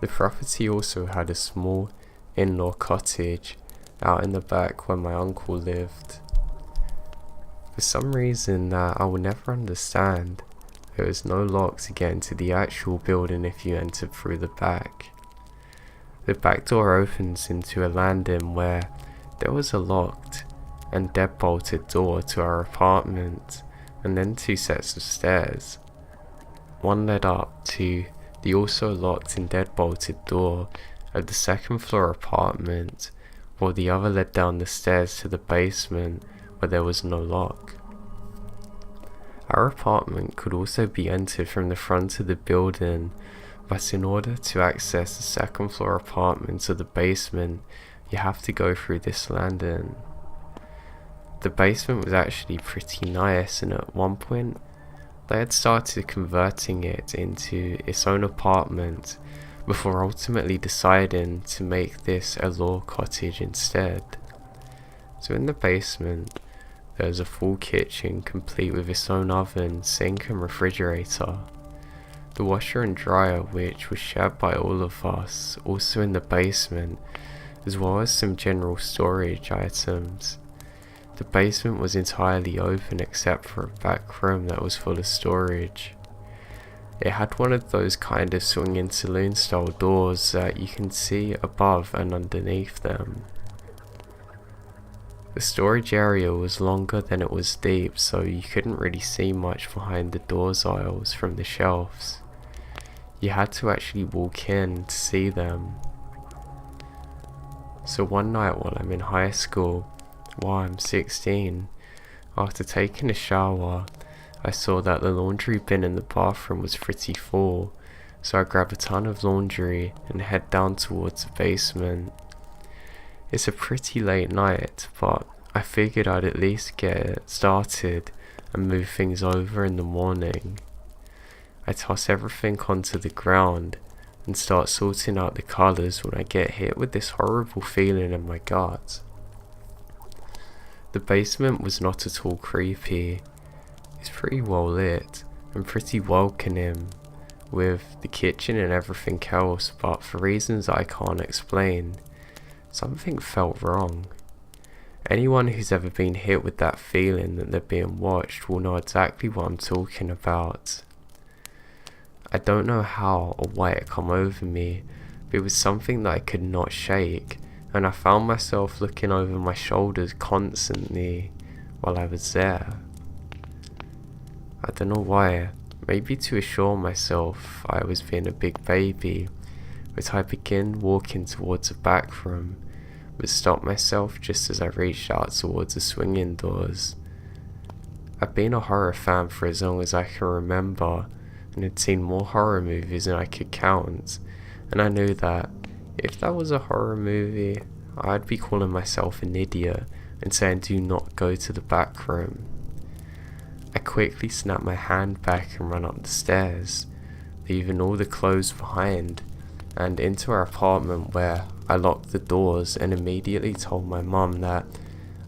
The property also had a small in-law cottage out in the back where my uncle lived. For some reason that I will never understand, there was no lock to get into the actual building if you entered through the back. The back door opens into a landing where there was a locked and deadbolted door to our apartment, and then 2 sets of stairs. One led up to the also locked and deadbolted door of the 2nd floor apartment, while the other led down the stairs to the basement where there was no lock. Our apartment could also be entered from the front of the building, but in order to access the 2nd floor apartment to the basement, you have to go through this landing. The basement was actually pretty nice, and at one point they had started converting it into its own apartment, before ultimately deciding to make this a law cottage instead. So in the basement, there was a full kitchen complete with its own oven, sink and refrigerator. The washer and dryer, which was shared by all of us, also in the basement, as well as some general storage items. The basement was entirely open except for a back room that was full of storage. It had one of those kind of swinging saloon style doors that you can see above and underneath them. The storage area was longer than it was deep, so you couldn't really see much behind the doors aisles from the shelves. You had to actually walk in to see them. So one night while I'm in high school, while I'm 16, after taking a shower, I saw that the laundry bin in the bathroom was pretty full, so I grab a ton of laundry and head down towards the basement. It's a pretty late night, but I figured I'd at least get it started and move things over in the morning. I toss everything onto the ground and start sorting out the colours when I get hit with this horrible feeling in my gut. The basement was not at all creepy. It's pretty well lit and pretty welcoming, with the kitchen and everything else, but for reasons I can't explain, something felt wrong. Anyone who's ever been hit with that feeling that they're being watched will know exactly what I'm talking about. I don't know how or why it come over me, but it was something that I could not shake, and I found myself looking over my shoulders constantly while I was there. I don't know why, maybe to assure myself I was being a big baby, but I began walking towards the back room, but stopped myself just as I reached out towards the swinging doors. I've been a horror fan for as long as I can remember, and had seen more horror movies than I could count, and I knew that if that was a horror movie, I'd be calling myself an idiot and saying do not go to the back room. I quickly snapped my hand back and ran up the stairs, leaving all the clothes behind, and into our apartment, where I locked the doors and immediately told my mum that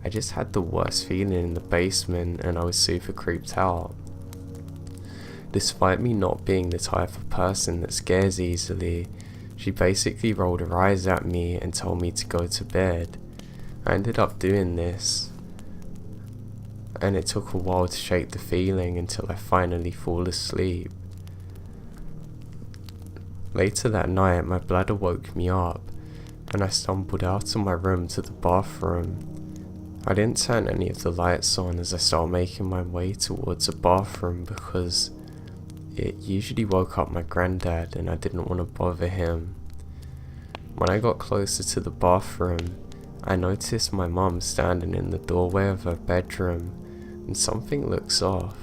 I just had the worst feeling in the basement and I was super creeped out. Despite me not being the type of person that scares easily, she basically rolled her eyes at me and told me to go to bed. I ended up doing this, and it took a while to shake the feeling until I finally fall asleep. Later that night, my bladder woke me up, and I stumbled out of my room to the bathroom. I didn't turn any of the lights on as I started making my way towards the bathroom because it usually woke up my granddad and I didn't want to bother him. When I got closer to the bathroom, I noticed my mum standing in the doorway of her bedroom, and something looks off.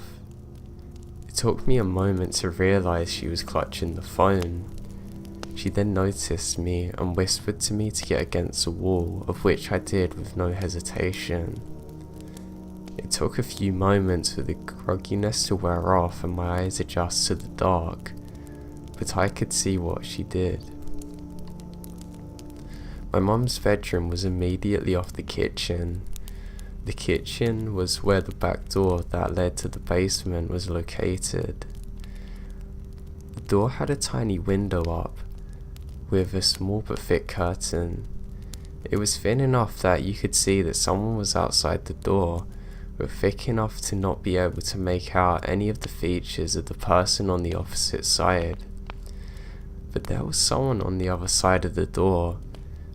It took me a moment to realise she was clutching the phone. She then noticed me and whispered to me to get against the wall, of which I did with no hesitation. It took a few moments for the grogginess to wear off and my eyes adjust to the dark, but I could see what she did. My mum's bedroom was immediately off the kitchen. The kitchen was where the back door that led to the basement was located. The door had a tiny window up, with a small but thick curtain. It was thin enough that you could see that someone was outside the door, but thick enough to not be able to make out any of the features of the person on the opposite side. But there was someone on the other side of the door.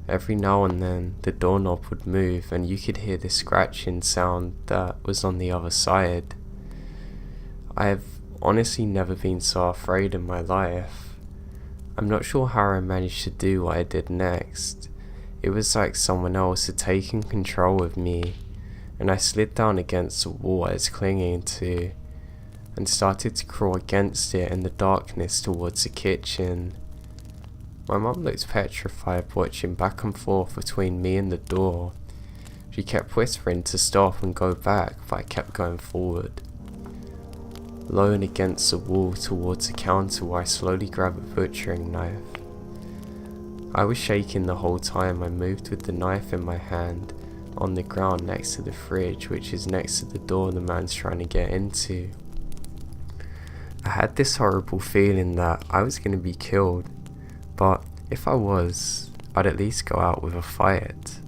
Every now and then, the doorknob would move and you could hear the scratching sound that was on the other side. I have honestly never been so afraid in my life. I'm not sure how I managed to do what I did next. It was like someone else had taken control of me, and I slid down against the wall I was clinging to, and started to crawl against it in the darkness towards the kitchen. My mum looked petrified, watching back and forth between me and the door. She kept whispering to stop and go back, but I kept going forward. Lowering against the wall towards the counter where I slowly grabbed a butchering knife. I was shaking the whole time I moved with the knife in my hand on the ground next to the fridge, which is next to the door the man's trying to get into. I had this horrible feeling that I was going to be killed, but if I was, I'd at least go out with a fight.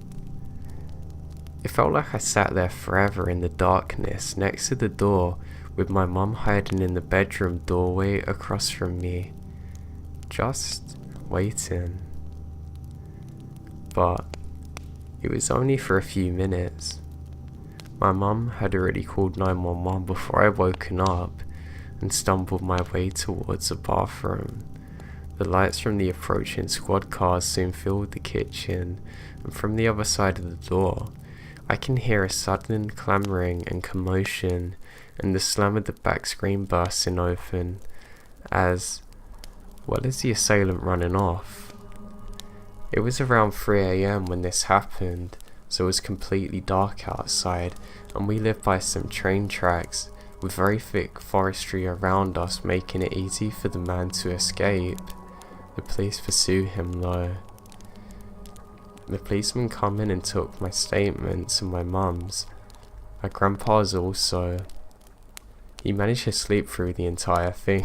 It felt like I sat there forever in the darkness next to the door with my mum hiding in the bedroom doorway across from me, just waiting. But it was only for a few minutes. My mum had already called 911 before I woken up and stumbled my way towards the bathroom. The lights from the approaching squad cars soon filled the kitchen, and from the other side of the door, I can hear a sudden clamoring and commotion and the slam of the back screen bursting open, as well as the assailant running off. It was around 3 AM when this happened, so it was completely dark outside, and we lived by some train tracks with very thick forestry around us, making it easy for the man to escape. The police pursued him though. The policeman come in and took my statements and my mum's. My grandpa's also. He managed to sleep through the entire thing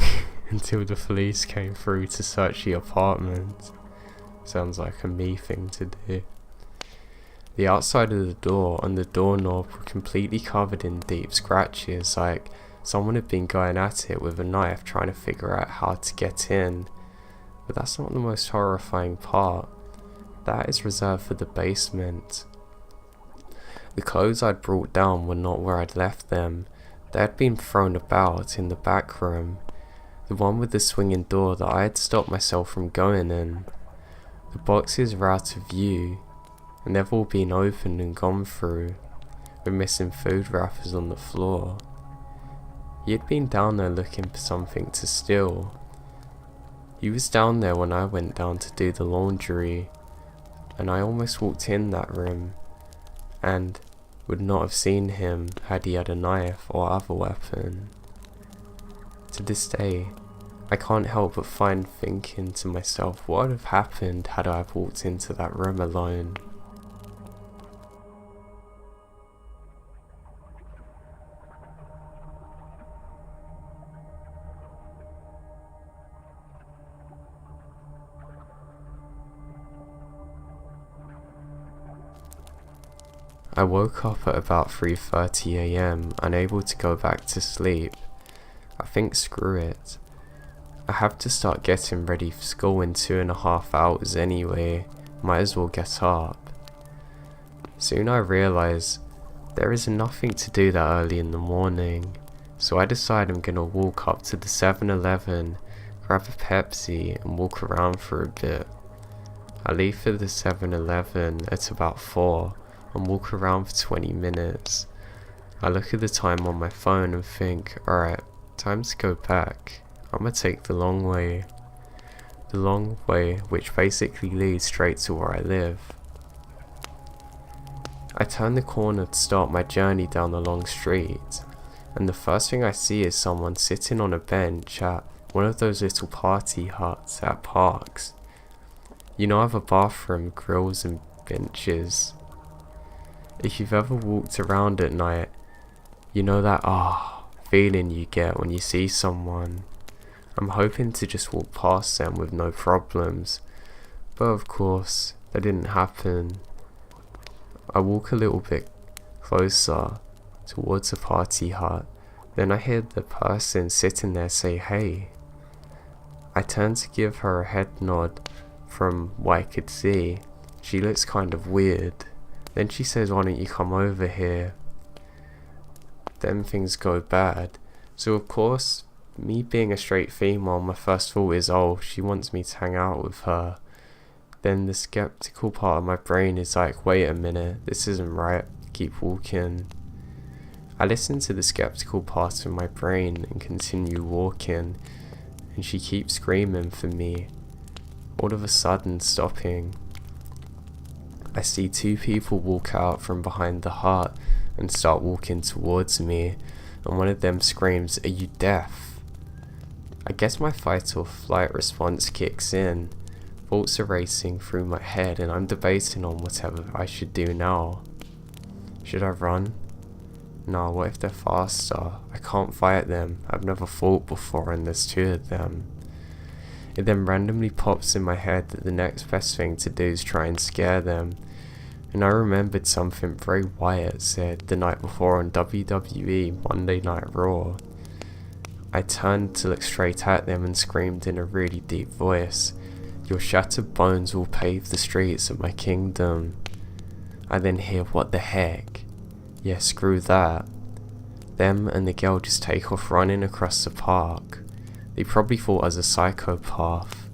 until the police came through to search the apartment. Sounds like a me thing to do. The outside of the door and the doorknob were completely covered in deep scratches, like someone had been going at it with a knife trying to figure out how to get in. But that's not the most horrifying part. That is reserved for the basement. The clothes I'd brought down were not where I'd left them. They had been thrown about in the back room, the one with the swinging door that I had stopped myself from going in. The boxes were out of view, and they've all been opened and gone through, with missing food wrappers on the floor. He had been down there looking for something to steal. He was down there when I went down to do the laundry, and I almost walked in that room, and would not have seen him had he had a knife or other weapon. To this day, I can't help but find thinking to myself what would have happened had I walked into that room alone. I woke up at about 3:30 AM, unable to go back to sleep. I think screw it. I have to start getting ready for school in 2.5 hours anyway, might as well get up. Soon I realise there is nothing to do that early in the morning, so I decide I'm gonna walk up to the 7-Eleven, grab a Pepsi and walk around for a bit. I leave for the 7-Eleven at about 4 and walk around for 20 minutes. I look at the time on my phone and think, alright, time to go back. I'm gonna take the long way. The long way which basically leads straight to where I live. I turn the corner to start my journey down the long street, and the first thing I see is someone sitting on a bench at one of those little party huts at parks. You know, I have a bathroom, grills and benches. If you've ever walked around at night, you know that feeling you get when you see someone. I'm hoping to just walk past them with no problems, but of course, that didn't happen. I walk a little bit closer towards the party hut, then I hear the person sitting there say hey. I turn to give her a head nod. From what I could see, she looks kind of weird. Then she says, why don't you come over here? Then things go bad. So of course, me being a straight female, my first thought is, she wants me to hang out with her. Then the skeptical part of my brain is like, wait a minute, this isn't right, keep walking. I listen to the skeptical part of my brain and continue walking, and she keeps screaming for me, all of a sudden stopping. I see 2 people walk out from behind the hut and start walking towards me, and one of them screams, "Are you deaf?" I guess my fight or flight response kicks in, Thoughts are racing through my head and I'm debating on whatever I should do now. Should I run? No, what if they're faster? I can't fight them. I've never fought before and there's two of them. It then randomly pops in my head that the next best thing to do is try and scare them. And I remembered something Bray Wyatt said the night before on WWE Monday Night Raw. I turned to look straight at them and screamed in a really deep voice, "Your shattered bones will pave the streets of my kingdom." I then hear, "What the heck?" Yeah, screw that. Them and the girl just take off running across the park. They probably thought I was a psychopath.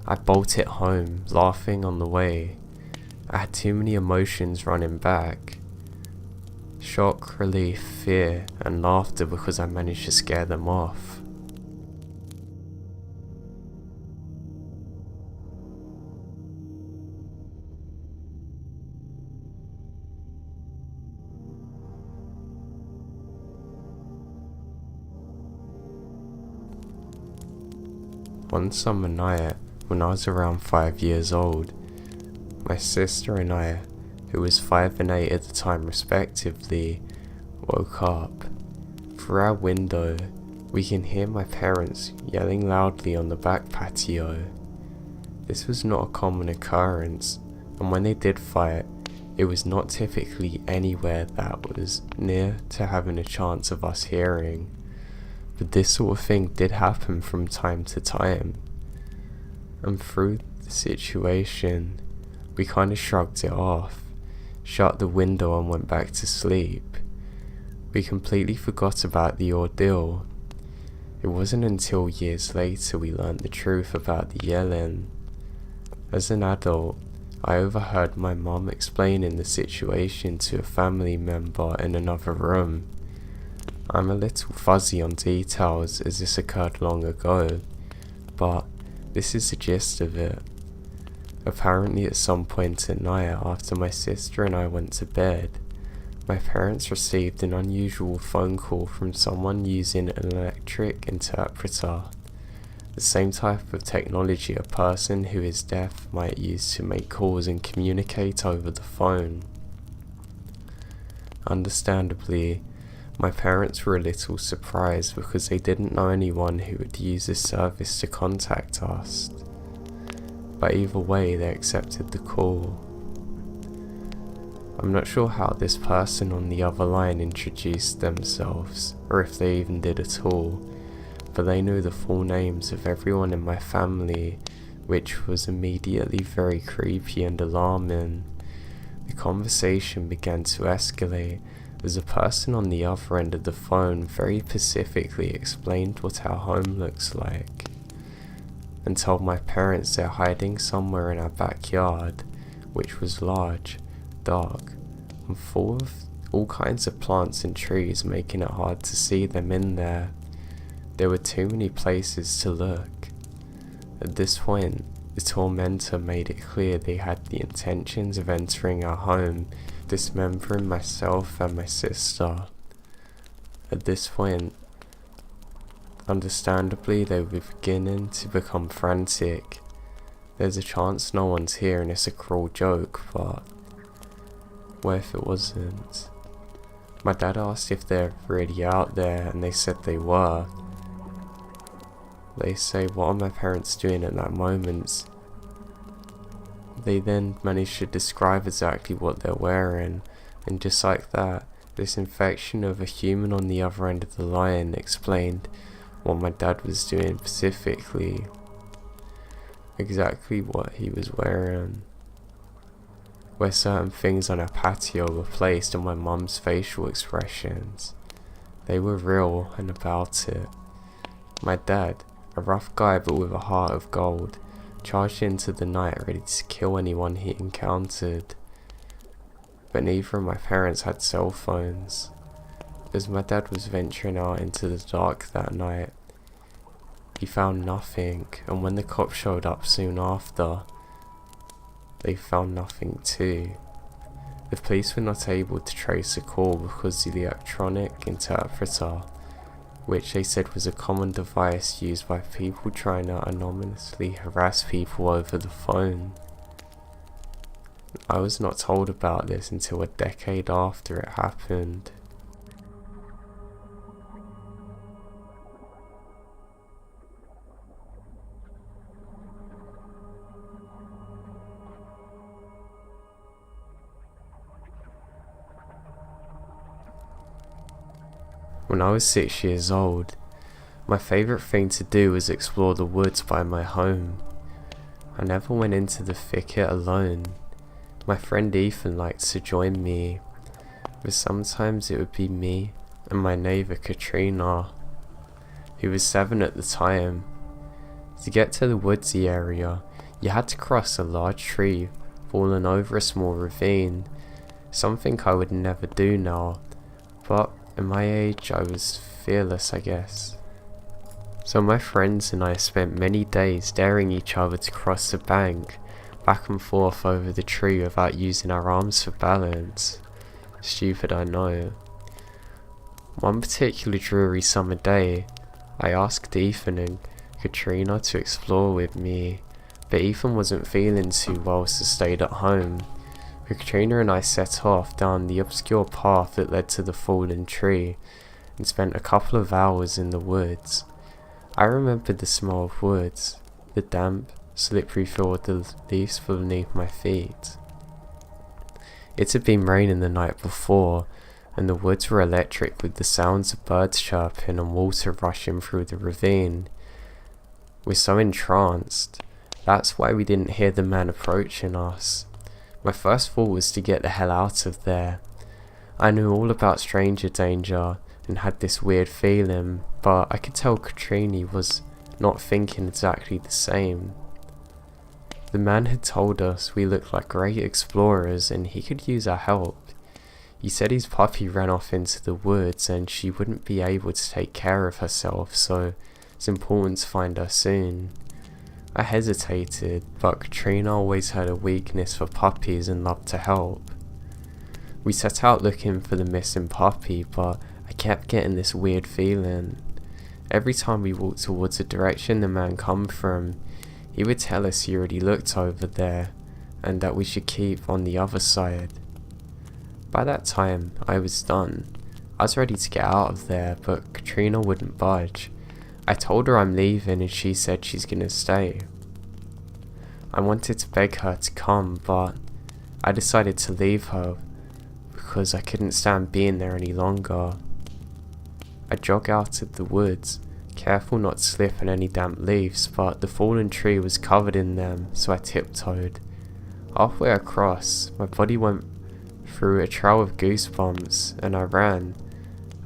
I bolt it home, laughing on the way. I had too many emotions running back. Shock, relief, fear, and laughter because I managed to scare them off. One summer night, when I was around 5 years old, my sister and I, who was 5 and 8 at the time respectively, woke up. Through our window, we can hear my parents yelling loudly on the back patio. This was not a common occurrence, and when they did fight, it was not typically anywhere that was near to having a chance of us hearing. But this sort of thing did happen from time to time. And through the situation, we kind of shrugged it off, shut the window and went back to sleep. We completely forgot about the ordeal. It wasn't until years later we learnt the truth about the yelling. As an adult, I overheard my mum explaining the situation to a family member in another room. I'm a little fuzzy on details as this occurred long ago, but this is the gist of it. Apparently at some point at night after my sister and I went to bed, my parents received an unusual phone call from someone using an electric interpreter, the same type of technology a person who is deaf might use to make calls and communicate over the phone. Understandably, my parents were a little surprised because they didn't know anyone who would use this service to contact us. But either way, they accepted the call. I'm not sure how this person on the other line introduced themselves, or if they even did at all, but they knew the full names of everyone in my family, which was immediately very creepy and alarming. The conversation began to escalate as the person on the other end of the phone very specifically explained what our home looks like, and told my parents they're hiding somewhere in our backyard, which was large, dark, and full of all kinds of plants and trees, making it hard to see them in there. There were too many places to look. At this point, the tormentor made it clear they had the intentions of entering our home, dismembering myself and my sister. At this point, understandably, they were beginning to become frantic. There's a chance no one's here and it's a cruel joke, but what if it wasn't? My dad asked if they're really out there and they said they were. They say, what are my parents doing at that moment? They then managed to describe exactly what they're wearing, and just like that, this infection of a human on the other end of the line explained what my dad was doing specifically. Exactly what he was wearing. Where certain things on our patio were placed on my mum's facial expressions. They were real and about it. My dad, a rough guy but with a heart of gold, charged into the night ready to kill anyone he encountered. But neither of my parents had cell phones. As my dad was venturing out into the dark that night, he found nothing, and when the cops showed up soon after, they found nothing too. The police were not able to trace the call because the electronic interpreter which they said was a common device used by people trying to anonymously harass people over the phone. I was not told about this until a decade after it happened. When I was 6 years old, my favourite thing to do was explore the woods by my home. I never went into the thicket alone. My friend Ethan liked to join me, but sometimes it would be me and my neighbour Katrina, who was 7 at the time. To get to the woodsy area, you had to cross a large tree fallen over a small ravine, something I would never do now, but at my age I was fearless, I guess. So my friends and I spent many days daring each other to cross the bank, back and forth over the tree without using our arms for balance. Stupid, I know. One particular dreary summer day, I asked Ethan and Katrina to explore with me, but Ethan wasn't feeling too well, so stayed at home. Katrina and I set off down the obscure path that led to the fallen tree, and spent a couple of hours in the woods. I remembered the smell of woods, the damp, slippery feel of the leaves beneath my feet. It had been raining the night before, and the woods were electric with the sounds of birds chirping and water rushing through the ravine. We're so entranced, that's why we didn't hear the man approaching us. My first thought was to get the hell out of there. I knew all about stranger danger and had this weird feeling, but I could tell Katrina was not thinking exactly the same. The man had told us we looked like great explorers and he could use our help. He said his puppy ran off into the woods and she wouldn't be able to take care of herself, so it's important to find her soon. I hesitated, but Katrina always had a weakness for puppies and loved to help. We set out looking for the missing puppy, but I kept getting this weird feeling. Every time we walked towards the direction the man come from, he would tell us he already looked over there, and that we should keep on the other side. By that time, I was done. I was ready to get out of there, but Katrina wouldn't budge. I told her I'm leaving and she said she's gonna stay. I wanted to beg her to come, but I decided to leave her because I couldn't stand being there any longer. I jog out of the woods, careful not to slip on any damp leaves, but the fallen tree was covered in them, so I tiptoed. Halfway across, my body went through a trail of goosebumps and I ran.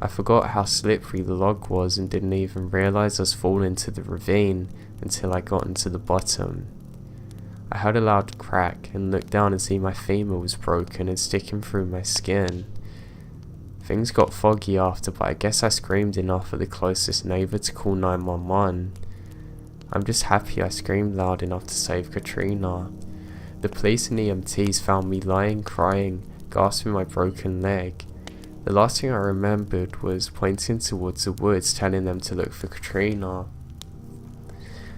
I forgot how slippery the log was and didn't even realise I was falling into the ravine until I got into the bottom. I heard a loud crack and looked down and see my femur was broken and sticking through my skin. Things got foggy after, but I guess I screamed enough at the closest neighbour to call 911. I'm just happy I screamed loud enough to save Katrina. The police and EMTs found me lying, crying, gasping my broken leg. The last thing I remembered was pointing towards the woods, telling them to look for Katrina.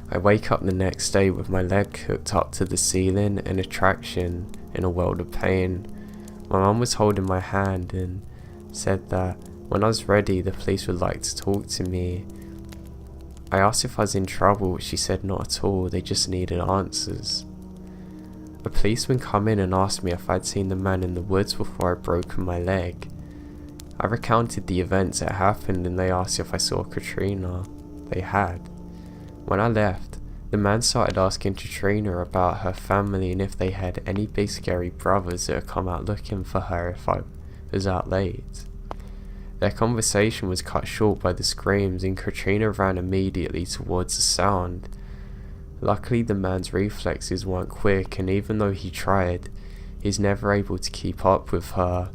I wake up the next day with my leg hooked up to the ceiling and a traction in a world of pain. My mum was holding my hand and said that when I was ready the police would like to talk to me. I asked if I was in trouble, which she said not at all, they just needed answers. A policeman come in and asked me if I'd seen the man in the woods before I'd broken my leg. I recounted the events that happened and they asked if I saw Katrina. They had. When I left, the man started asking Katrina about her family and if they had any big scary brothers that had come out looking for her if I was out late. Their conversation was cut short by the screams and Katrina ran immediately towards the sound. Luckily the man's reflexes weren't quick and even though he tried, he's never able to keep up with her.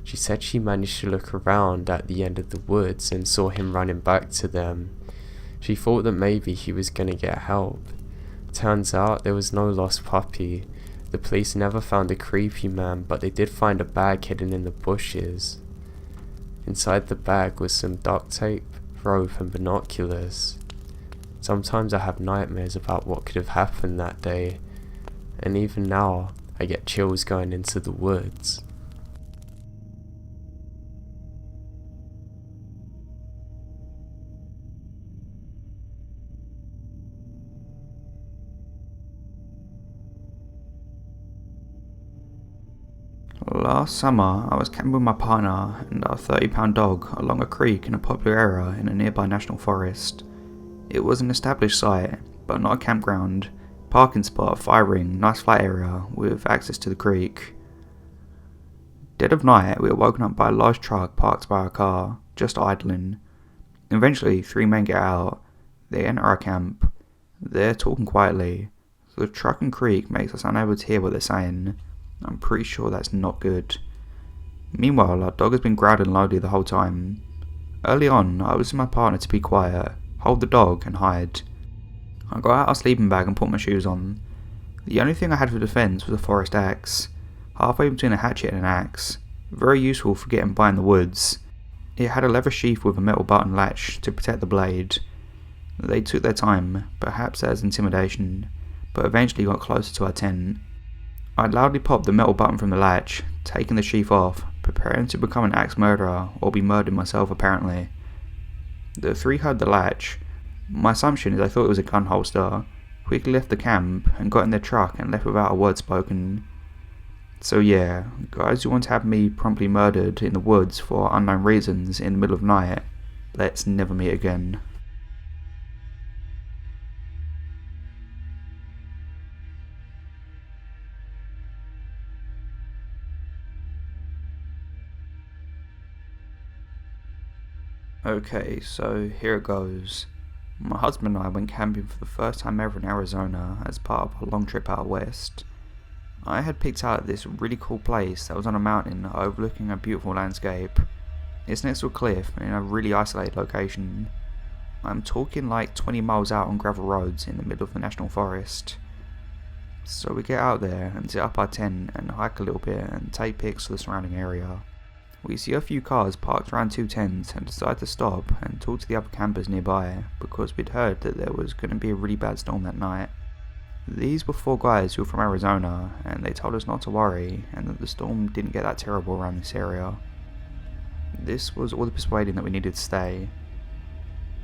She said she managed to look around at the end of the woods and saw him running back to them. She thought that maybe he was gonna get help. Turns out there was no lost puppy. The police never found the creepy man, but they did find a bag hidden in the bushes. Inside the bag was some duct tape, rope and binoculars. Sometimes I have nightmares about what could have happened that day, and even now I get chills going into the woods. Last summer, I was camping with my partner and our 30-pound dog along a creek in a popular area in a nearby national forest. It was an established site, but not a campground. Parking spot, fire ring, nice flat area with access to the creek. Dead of night, we were woken up by a large truck parked by our car, just idling. Eventually, 3 men get out. They enter our camp. They're talking quietly. The truck and creek makes us unable to hear what they're saying. I'm pretty sure that's not good. Meanwhile, our dog has been growling loudly the whole time. Early on, I was with my partner to be quiet, hold the dog and hide. I got out our sleeping bag and put my shoes on. The only thing I had for defence was a forest axe, halfway between a hatchet and an axe, very useful for getting by in the woods. It had a leather sheath with a metal button latch to protect the blade. They took their time, perhaps as intimidation, but eventually got closer to our tent. I loudly popped the metal button from the latch, taking the sheath off, preparing to become an axe murderer or be murdered myself apparently. The 3 heard the latch. My assumption is they thought it was a gun holster, quickly left the camp and got in their truck and left without a word spoken. So yeah, guys who want to have me promptly murdered in the woods for unknown reasons in the middle of night, let's never meet again. Okay, so here it goes. My husband and I went camping for the first time ever in Arizona as part of a long trip out west. I had picked out this really cool place that was on a mountain overlooking a beautiful landscape. It's next to a cliff and in a really isolated location. I'm talking like 20 miles out on gravel roads in the middle of the national forest. So we get out there and set up our tent and hike a little bit and take pics of the surrounding area. We see a few cars parked around 2 tents and decide to stop and talk to the other campers nearby because we'd heard that there was going to be a really bad storm that night. These were 4 guys who were from Arizona and they told us not to worry and that the storm didn't get that terrible around this area. This was all the persuading that we needed to stay.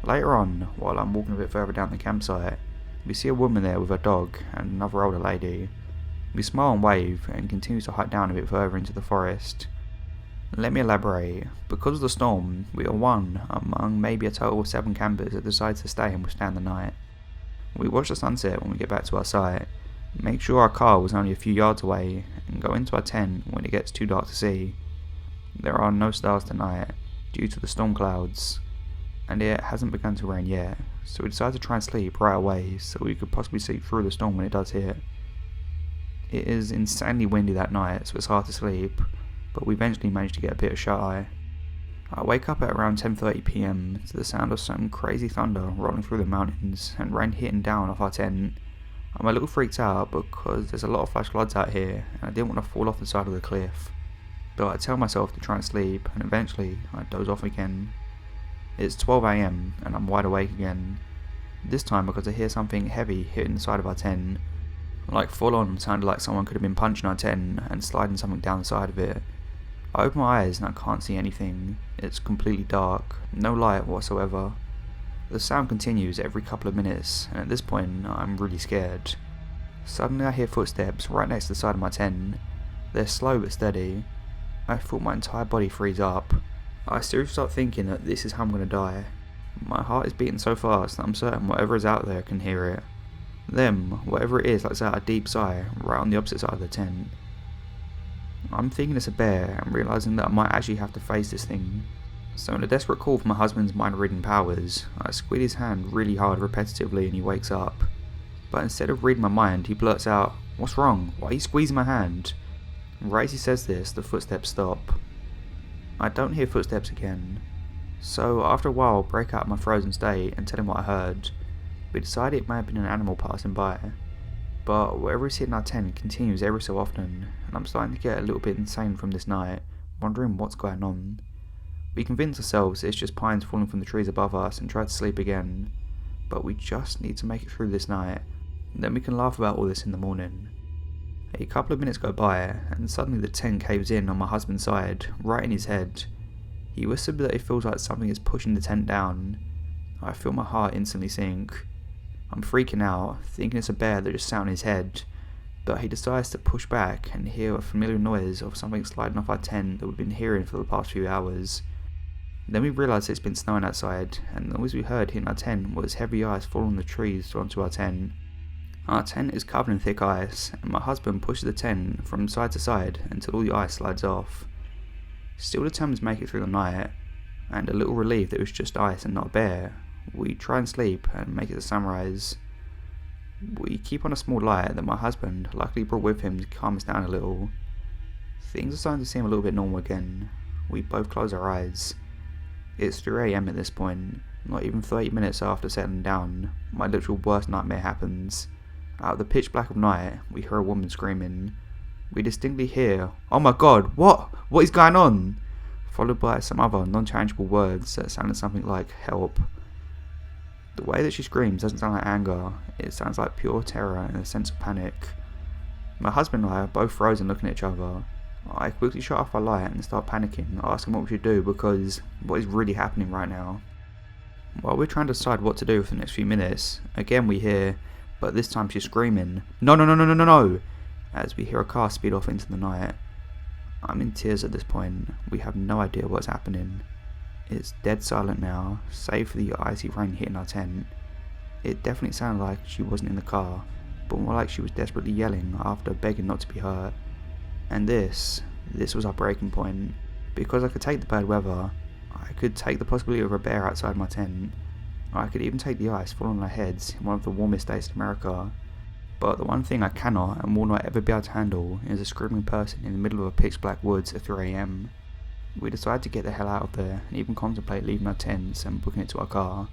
Later on, while I'm walking a bit further down the campsite, we see a woman there with her dog and another older lady. We smile and wave and continue to hike down a bit further into the forest. Let me elaborate. Because of the storm, we are one among maybe a total of 7 campers that decide to stay and withstand the night. We watch the sunset when we get back to our site, make sure our car was only a few yards away, and go into our tent when it gets too dark to see. There are no stars tonight, due to the storm clouds, and it hasn't begun to rain yet, so we decide to try and sleep right away so we could possibly sleep through the storm when it does hit. It is insanely windy that night, so it's hard to sleep, but we eventually managed to get a bit of shut-eye. I wake up at around 10:30 PM to the sound of some crazy thunder rolling through the mountains and rain hitting down off our tent. I'm a little freaked out because there's a lot of flash floods out here and I didn't want to fall off the side of the cliff. But I tell myself to try and sleep and eventually I doze off again. It's 12 AM and I'm wide awake again. This time because I hear something heavy hitting the side of our tent. Like full on, sounded like someone could have been punching our tent and sliding something down the side of it. I open my eyes and I can't see anything. It's completely dark, no light whatsoever. The sound continues every couple of minutes, and at this point I'm really scared. Suddenly I hear footsteps right next to the side of my tent. They're slow but steady. I felt my entire body freeze up. I seriously start thinking that this is how I'm gonna die. My heart is beating so fast that I'm certain whatever is out there can hear it. Them, whatever it is, lets out a deep sigh right on the opposite side of the tent. I'm thinking it's a bear and realising that I might actually have to face this thing. So in a desperate call for my husband's mind reading powers, I squeeze his hand really hard repetitively and he wakes up. But instead of reading my mind, he blurts out, "What's wrong? Why are you squeezing my hand?" Right as he says this, the footsteps stop. I don't hear footsteps again. So after a while I break out of my frozen state and tell him what I heard. We decide it may have been an animal passing by. But whatever is hitting our tent continues every so often, and I'm starting to get a little bit insane from this night, wondering what's going on. We convince ourselves it's just pines falling from the trees above us and try to sleep again, but we just need to make it through this night, and then we can laugh about all this in the morning. A couple of minutes go by, and suddenly the tent caves in on my husband's side, right in his head. He whispered that it feels like something is pushing the tent down. I feel my heart instantly sink. I'm freaking out, thinking it's a bear that just sat on his head, but he decides to push back and hear a familiar noise of something sliding off our tent that we've been hearing for the past few hours. Then we realise it's been snowing outside, and the noise we heard hitting our tent was heavy ice falling on the trees onto our tent. Our tent is covered in thick ice, and my husband pushes the tent from side to side until all the ice slides off. Still determined to make it through the night, and a little relieved that it was just ice and not a bear, we try and sleep and make it to sunrise. We keep on a small light that my husband luckily brought with him to calm us down a little. Things are starting to seem a little bit normal again. We both close our eyes. It's 3 AM at this point. Not even 30 minutes after settling down, my literal worst nightmare happens. Out of the pitch black of night, we hear a woman screaming. We distinctly hear, "Oh my god, what? What is going on?" Followed by some other non-changeable words that sounded something like, "Help." The way that she screams doesn't sound like anger, it sounds like pure terror and a sense of panic. My husband and I are both frozen looking at each other. I quickly shut off our light and start panicking, asking what we should do because what is really happening right now. While we're trying to decide what to do for the next few minutes, again we hear, but this time she's screaming, "No, no, no, no, no, no, no," as we hear a car speed off into the night. I'm in tears at this point. We have no idea what's happening. It's dead silent now, save for the icy rain hitting our tent. It definitely sounded like she wasn't in the car, but more like she was desperately yelling after begging not to be hurt. And this was our breaking point. Because I could take the bad weather, I could take the possibility of a bear outside my tent. I could even take the ice falling on our heads in one of the warmest days in America. But the one thing I cannot and will not ever be able to handle is a screaming person in the middle of a pitch black woods at 3 AM. We decide to get the hell out of there and even contemplate leaving our tents and booking it to our car.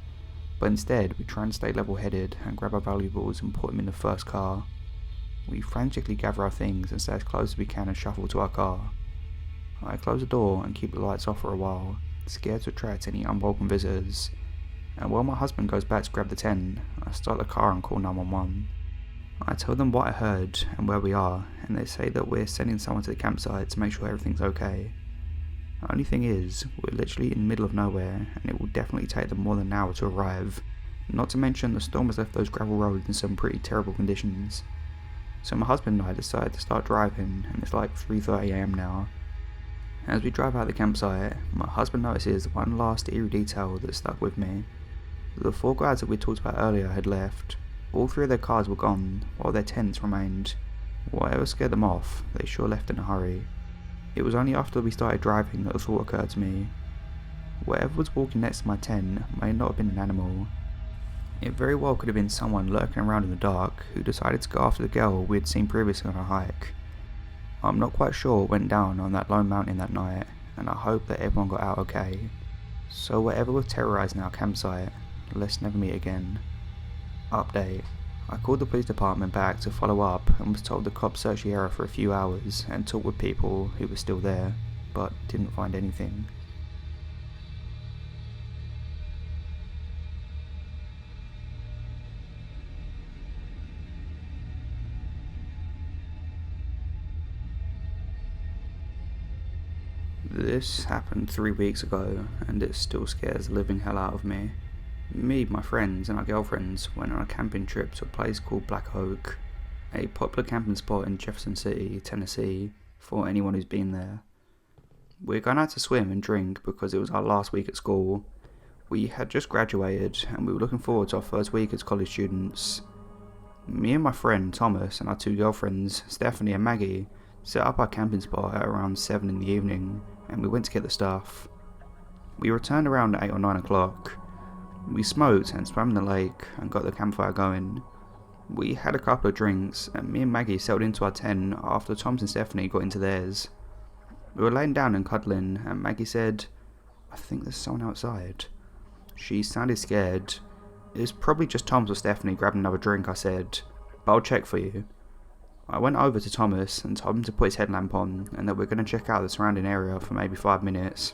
But instead, we try and stay level-headed and grab our valuables and put them in the first car. We frantically gather our things and stay as close as we can and shuffle to our car. I close the door and keep the lights off for a while, scared to attract any unwelcome visitors. And while my husband goes back to grab the tent, I start the car and call 911. I tell them what I heard and where we are, and they say that we're sending someone to the campsite to make sure everything's okay. The only thing is, we're literally in the middle of nowhere, and it will definitely take them more than an hour to arrive. Not to mention the storm has left those gravel roads in some pretty terrible conditions. So my husband and I decide to start driving, and it's like 3:30 AM now. As we drive out the campsite, my husband notices one last eerie detail that stuck with me. The 4 guys that we talked about earlier had left. All 3 of their cars were gone, while their tents remained. Whatever scared them off, they sure left in a hurry. It was only after we started driving that the thought occurred to me. Whatever was walking next to my tent may not have been an animal. It very well could have been someone lurking around in the dark who decided to go after the girl we had seen previously on our hike. I'm not quite sure what went down on that lone mountain that night, and I hope that everyone got out okay. So whatever was terrorising our campsite, let's never meet again. Update. I called the police department back to follow up and was told the cops searched the area for a few hours and talked with people who were still there, but didn't find anything. This happened 3 weeks ago, and it still scares the living hell out of me. Me, my friends, and our girlfriends went on a camping trip to a place called Black Oak, a popular camping spot in Jefferson City, Tennessee, for anyone who's been there. We're going out to swim and drink because it was our last week at school. We had just graduated, and we were looking forward to our first week as college students. Me and my friend Thomas and our 2 girlfriends, Stephanie and Maggie, set up our camping spot at around 7 in the evening, and we went to get the stuff. We returned around 8 or 9 o'clock. We smoked and swam in the lake and got the campfire going. We had a couple of drinks, and me and Maggie settled into our tent after Thomas and Stephanie got into theirs. We were laying down and cuddling, and Maggie said, "I think there's someone outside." She sounded scared. "It was probably just Thomas or Stephanie grabbing another drink," I said, "but I'll check for you." I went over to Thomas and told him to put his headlamp on and that we're going to check out the surrounding area for maybe 5 minutes.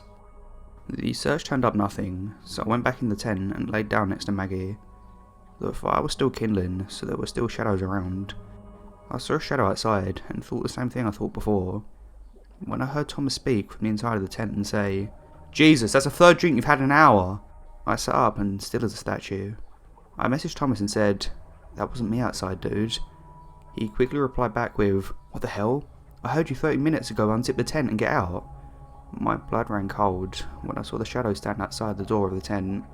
The search turned up nothing, so I went back in the tent and laid down next to Maggie. The fire was still kindling, so there were still shadows around. I saw a shadow outside and thought the same thing I thought before. When I heard Thomas speak from the inside of the tent and say, "Jesus, that's the third drink you've had in an hour," I sat up and still as a statue. I messaged Thomas and said, "That wasn't me outside, dude." He quickly replied back with, "What the hell? I heard you 30 minutes ago unzip the tent and get out." My blood ran cold when I saw the shadow stand outside the door of the tent.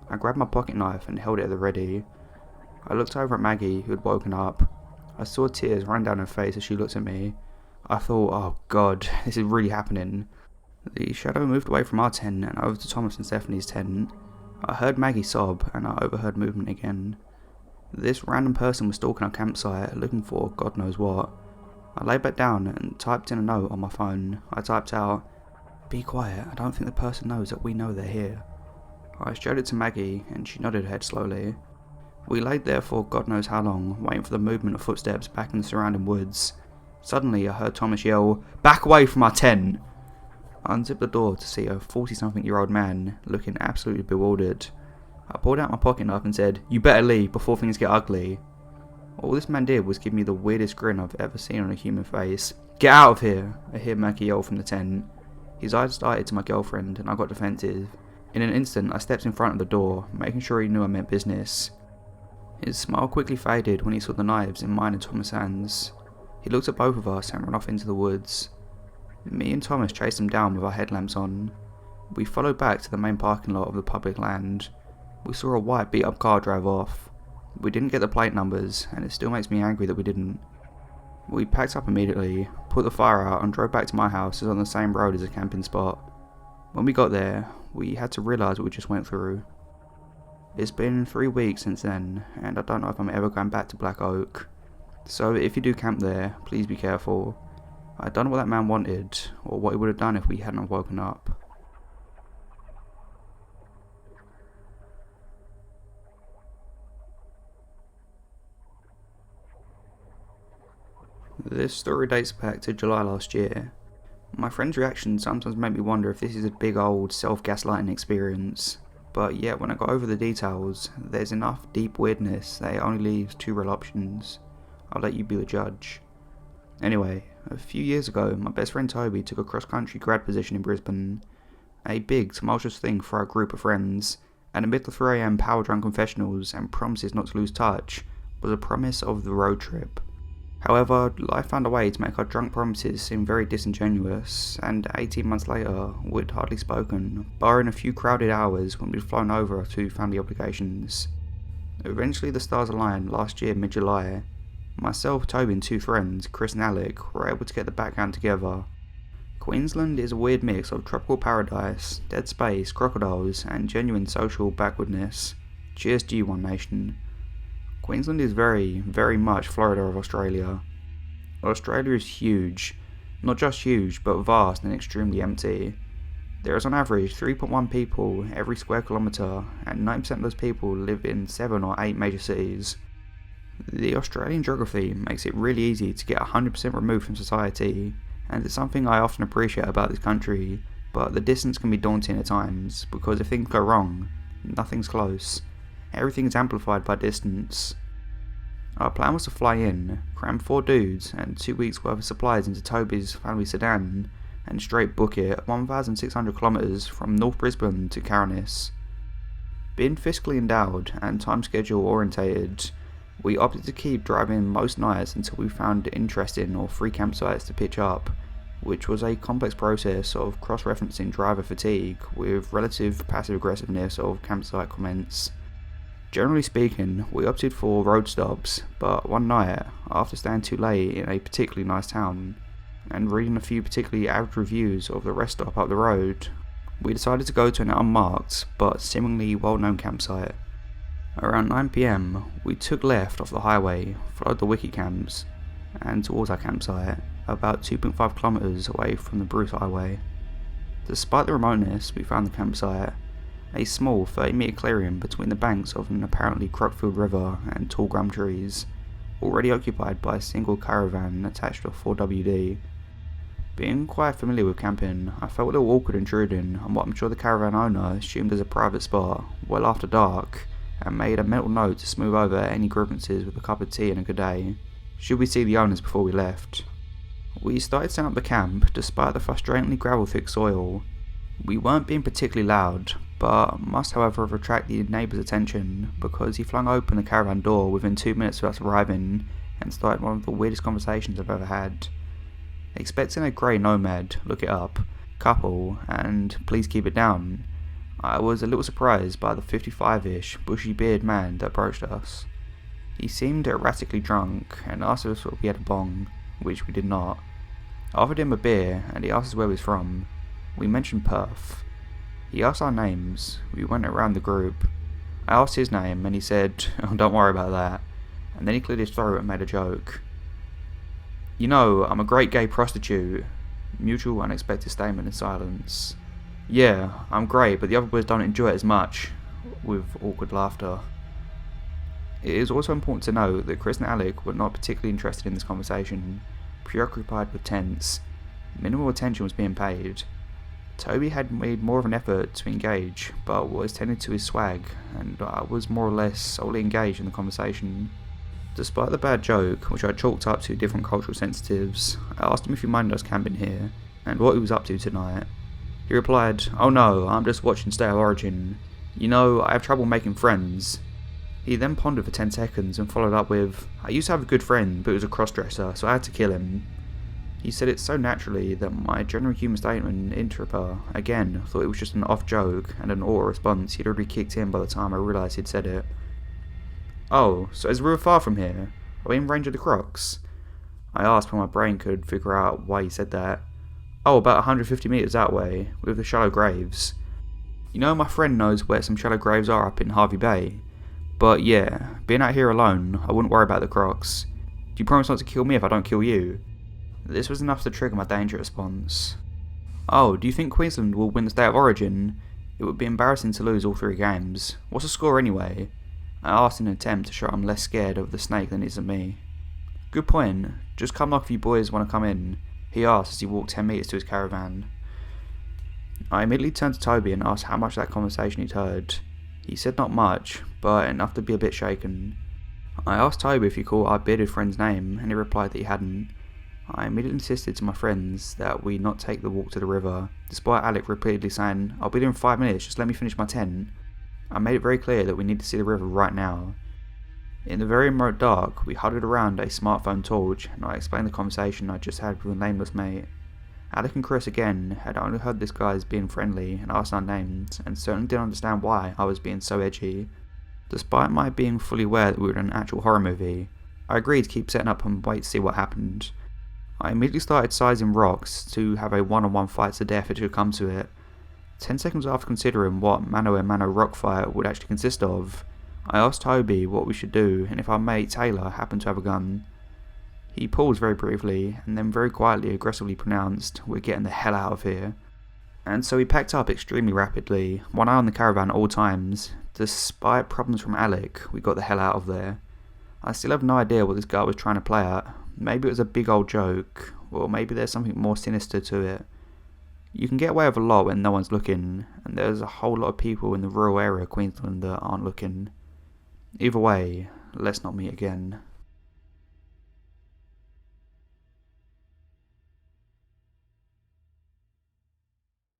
I grabbed my pocket knife and held it at the ready. I looked over at Maggie, who had woken up. I saw tears run down her face as she looked at me. I thought, oh god, this is really happening. The shadow moved away from our tent and over to Thomas and Stephanie's tent. I heard Maggie sob and I overheard movement again. This random person was stalking our campsite, looking for God knows what. I lay back down and typed in a note on my phone. I typed out, "Be quiet, I don't think the person knows that we know they're here." I showed it to Maggie and she nodded her head slowly. We laid there for God knows how long, waiting for the movement of footsteps back in the surrounding woods. Suddenly I heard Thomas yell, "Back away from our tent!" I unzipped the door to see a 40-something-year-old man looking absolutely bewildered. I pulled out my pocket knife and said, "You better leave before things get ugly." All this man did was give me the weirdest grin I've ever seen on a human face. "Get out of here!" I hear Maggie yell from the tent. His eyes darted to my girlfriend and I got defensive. In an instant I stepped in front of the door, making sure he knew I meant business. His smile quickly faded when he saw the knives in mine and Thomas' hands. He looked at both of us and ran off into the woods. Me and Thomas chased him down with our headlamps on. We followed back to the main parking lot of the public land. We saw a white beat up car drive off. We didn't get the plate numbers and it still makes me angry that we didn't. We packed up immediately, put the fire out and drove back to my house as on the same road as a camping spot. When we got there, we had to realise what we just went through. It's been 3 weeks since then, and I don't know if I'm ever going back to Black Oak. So if you do camp there, please be careful. I don't know what that man wanted, or what he would have done if we hadn't woken up. This story dates back to July last year. My friend's reaction sometimes made me wonder if this is a big old self-gaslighting experience. But yet when I got over the details, there's enough deep weirdness that it only leaves two real options. I'll let you be the judge. Anyway, a few years ago, my best friend Toby took a cross-country grad position in Brisbane. A big, tumultuous thing for our group of friends, and amid the 3 AM power-drunk confessionals and promises not to lose touch, was a promise of the road trip. However, life found a way to make our drunk promises seem very disingenuous, and 18 months later, we'd hardly spoken, barring a few crowded hours when we'd flown over to family obligations. Eventually the stars aligned last year mid-July. Myself, Toby and 2 friends, Chris and Alec, were able to get the background together. Queensland is a weird mix of tropical paradise, dead space, crocodiles, and genuine social backwardness. Cheers to you, One Nation. Queensland is very, very much Florida of Australia. Australia is huge. Not just huge, but vast and extremely empty. There is on average 3.1 people every square kilometre, and 90% of those people live in 7 or 8 major cities. The Australian geography makes it really easy to get 100% removed from society, and it's something I often appreciate about this country, but the distance can be daunting at times, because if things go wrong, nothing's close. Everything is amplified by distance. Our plan was to fly in, cram 4 dudes and 2 weeks worth of supplies into Toby's family sedan, and straight book it 1,600 kilometres from North Brisbane to Cairns. Being fiscally endowed and time schedule orientated, we opted to keep driving most nights until we found interesting or free campsites to pitch up, which was a complex process of cross-referencing driver fatigue with relative passive aggressiveness of campsite comments. Generally speaking, we opted for road stops, but one night, after staying too late in a particularly nice town, and reading a few particularly average reviews of the rest stop up the road, we decided to go to an unmarked, but seemingly well-known campsite. Around 9 PM, we took left off the highway, followed the wiki camps, and towards our campsite, about 2.5 kilometres away from the Bruce Highway. Despite the remoteness, we found the campsite, a small 30-metre clearing between the banks of an apparently crock-filled river and tall gum trees, already occupied by a single caravan attached to a 4WD. Being quite familiar with camping, I felt a little awkward intruding on what I'm sure the caravan owner assumed as a private spot well after dark, and made a mental note to smooth over any grievances with a cup of tea and a good day, should we see the owners before we left. We started setting up the camp despite the frustratingly gravel-thick soil. We weren't being particularly loud, but must however have attracted the neighbour's attention because he flung open the caravan door within 2 minutes of us arriving and started one of the weirdest conversations I've ever had. Expecting a grey nomad, look it up, couple, and please keep it down, I was a little surprised by the 55-ish, bushy-bearded man that approached us. He seemed erratically drunk and asked us if we had a bong, which we did not. I offered him a beer and he asked us where we was from. We mentioned Perth. He asked our names. We went around the group. I asked his name and he said, "Oh, don't worry about that," and then he cleared his throat and made a joke. "You know, I'm a great gay prostitute." Mutual unexpected statement in silence. "Yeah, I'm great, but the other boys don't enjoy it as much," with awkward laughter. It is also important to note that Chris and Alec were not particularly interested in this conversation, preoccupied with tents. Minimal attention was being paid. Toby had made more of an effort to engage, but was tending to his swag, and I was more or less solely engaged in the conversation. Despite the bad joke, which I chalked up to different cultural sensitives, I asked him if he minded us camping here, and what he was up to tonight. He replied, "Oh no, I'm just watching State of Origin. You know, I have trouble making friends." He then pondered for 10 seconds and followed up with, "I used to have a good friend, but he was a crossdresser, so I had to kill him." He said it so naturally that my general human statement interpreter, again, thought it was just an off joke and an auto response he'd already kicked in by the time I realised he'd said it. "Oh, so is the river far from here? Are we in range of the crocs?" I asked when my brain could figure out why he said that. "Oh, about 150 metres that way, with the shallow graves. You know, my friend knows where some shallow graves are up in Harvey Bay. But yeah, being out here alone, I wouldn't worry about the crocs. Do you promise not to kill me if I don't kill you?" This was enough to trigger my danger response. "Oh, do you think Queensland will win the State of Origin? It would be embarrassing to lose all 3 games. What's the score anyway?" I asked in an attempt to show I'm less scared of the snake than he is of me. "Good point. Just come knock if you boys want to come in," he asked as he walked 10 metres to his caravan. I immediately turned to Toby and asked how much of that conversation he'd heard. He said not much, but enough to be a bit shaken. I asked Toby if he caught our bearded friend's name, and he replied that he hadn't. I immediately insisted to my friends that we not take the walk to the river, despite Alec repeatedly saying, "I'll be there in 5 minutes, just let me finish my tent." I made it very clear that we need to see the river right now. In the very remote dark, we huddled around a smartphone torch, and I explained the conversation I just had with a nameless mate. Alec and Chris again had only heard this guy as being friendly and asked our names, and certainly didn't understand why I was being so edgy. Despite my being fully aware that we were in an actual horror movie, I agreed to keep setting up and wait to see what happened. I immediately started sizing rocks to have a one-on-one fight to death if it should come to it. 10 seconds after considering what mano-a-mano rock fight would actually consist of, I asked Toby what we should do and if our mate Taylor happened to have a gun. He paused very briefly and then very quietly aggressively pronounced, "We're getting the hell out of here." And so we packed up extremely rapidly, one eye on the caravan at all times. Despite problems from Alec, we got the hell out of there. I still have no idea what this guy was trying to play at. Maybe it was a big old joke, or maybe there's something more sinister to it. You can get away with a lot when no one's looking, and there's a whole lot of people in the rural area of Queensland that aren't looking. Either way, let's not meet again.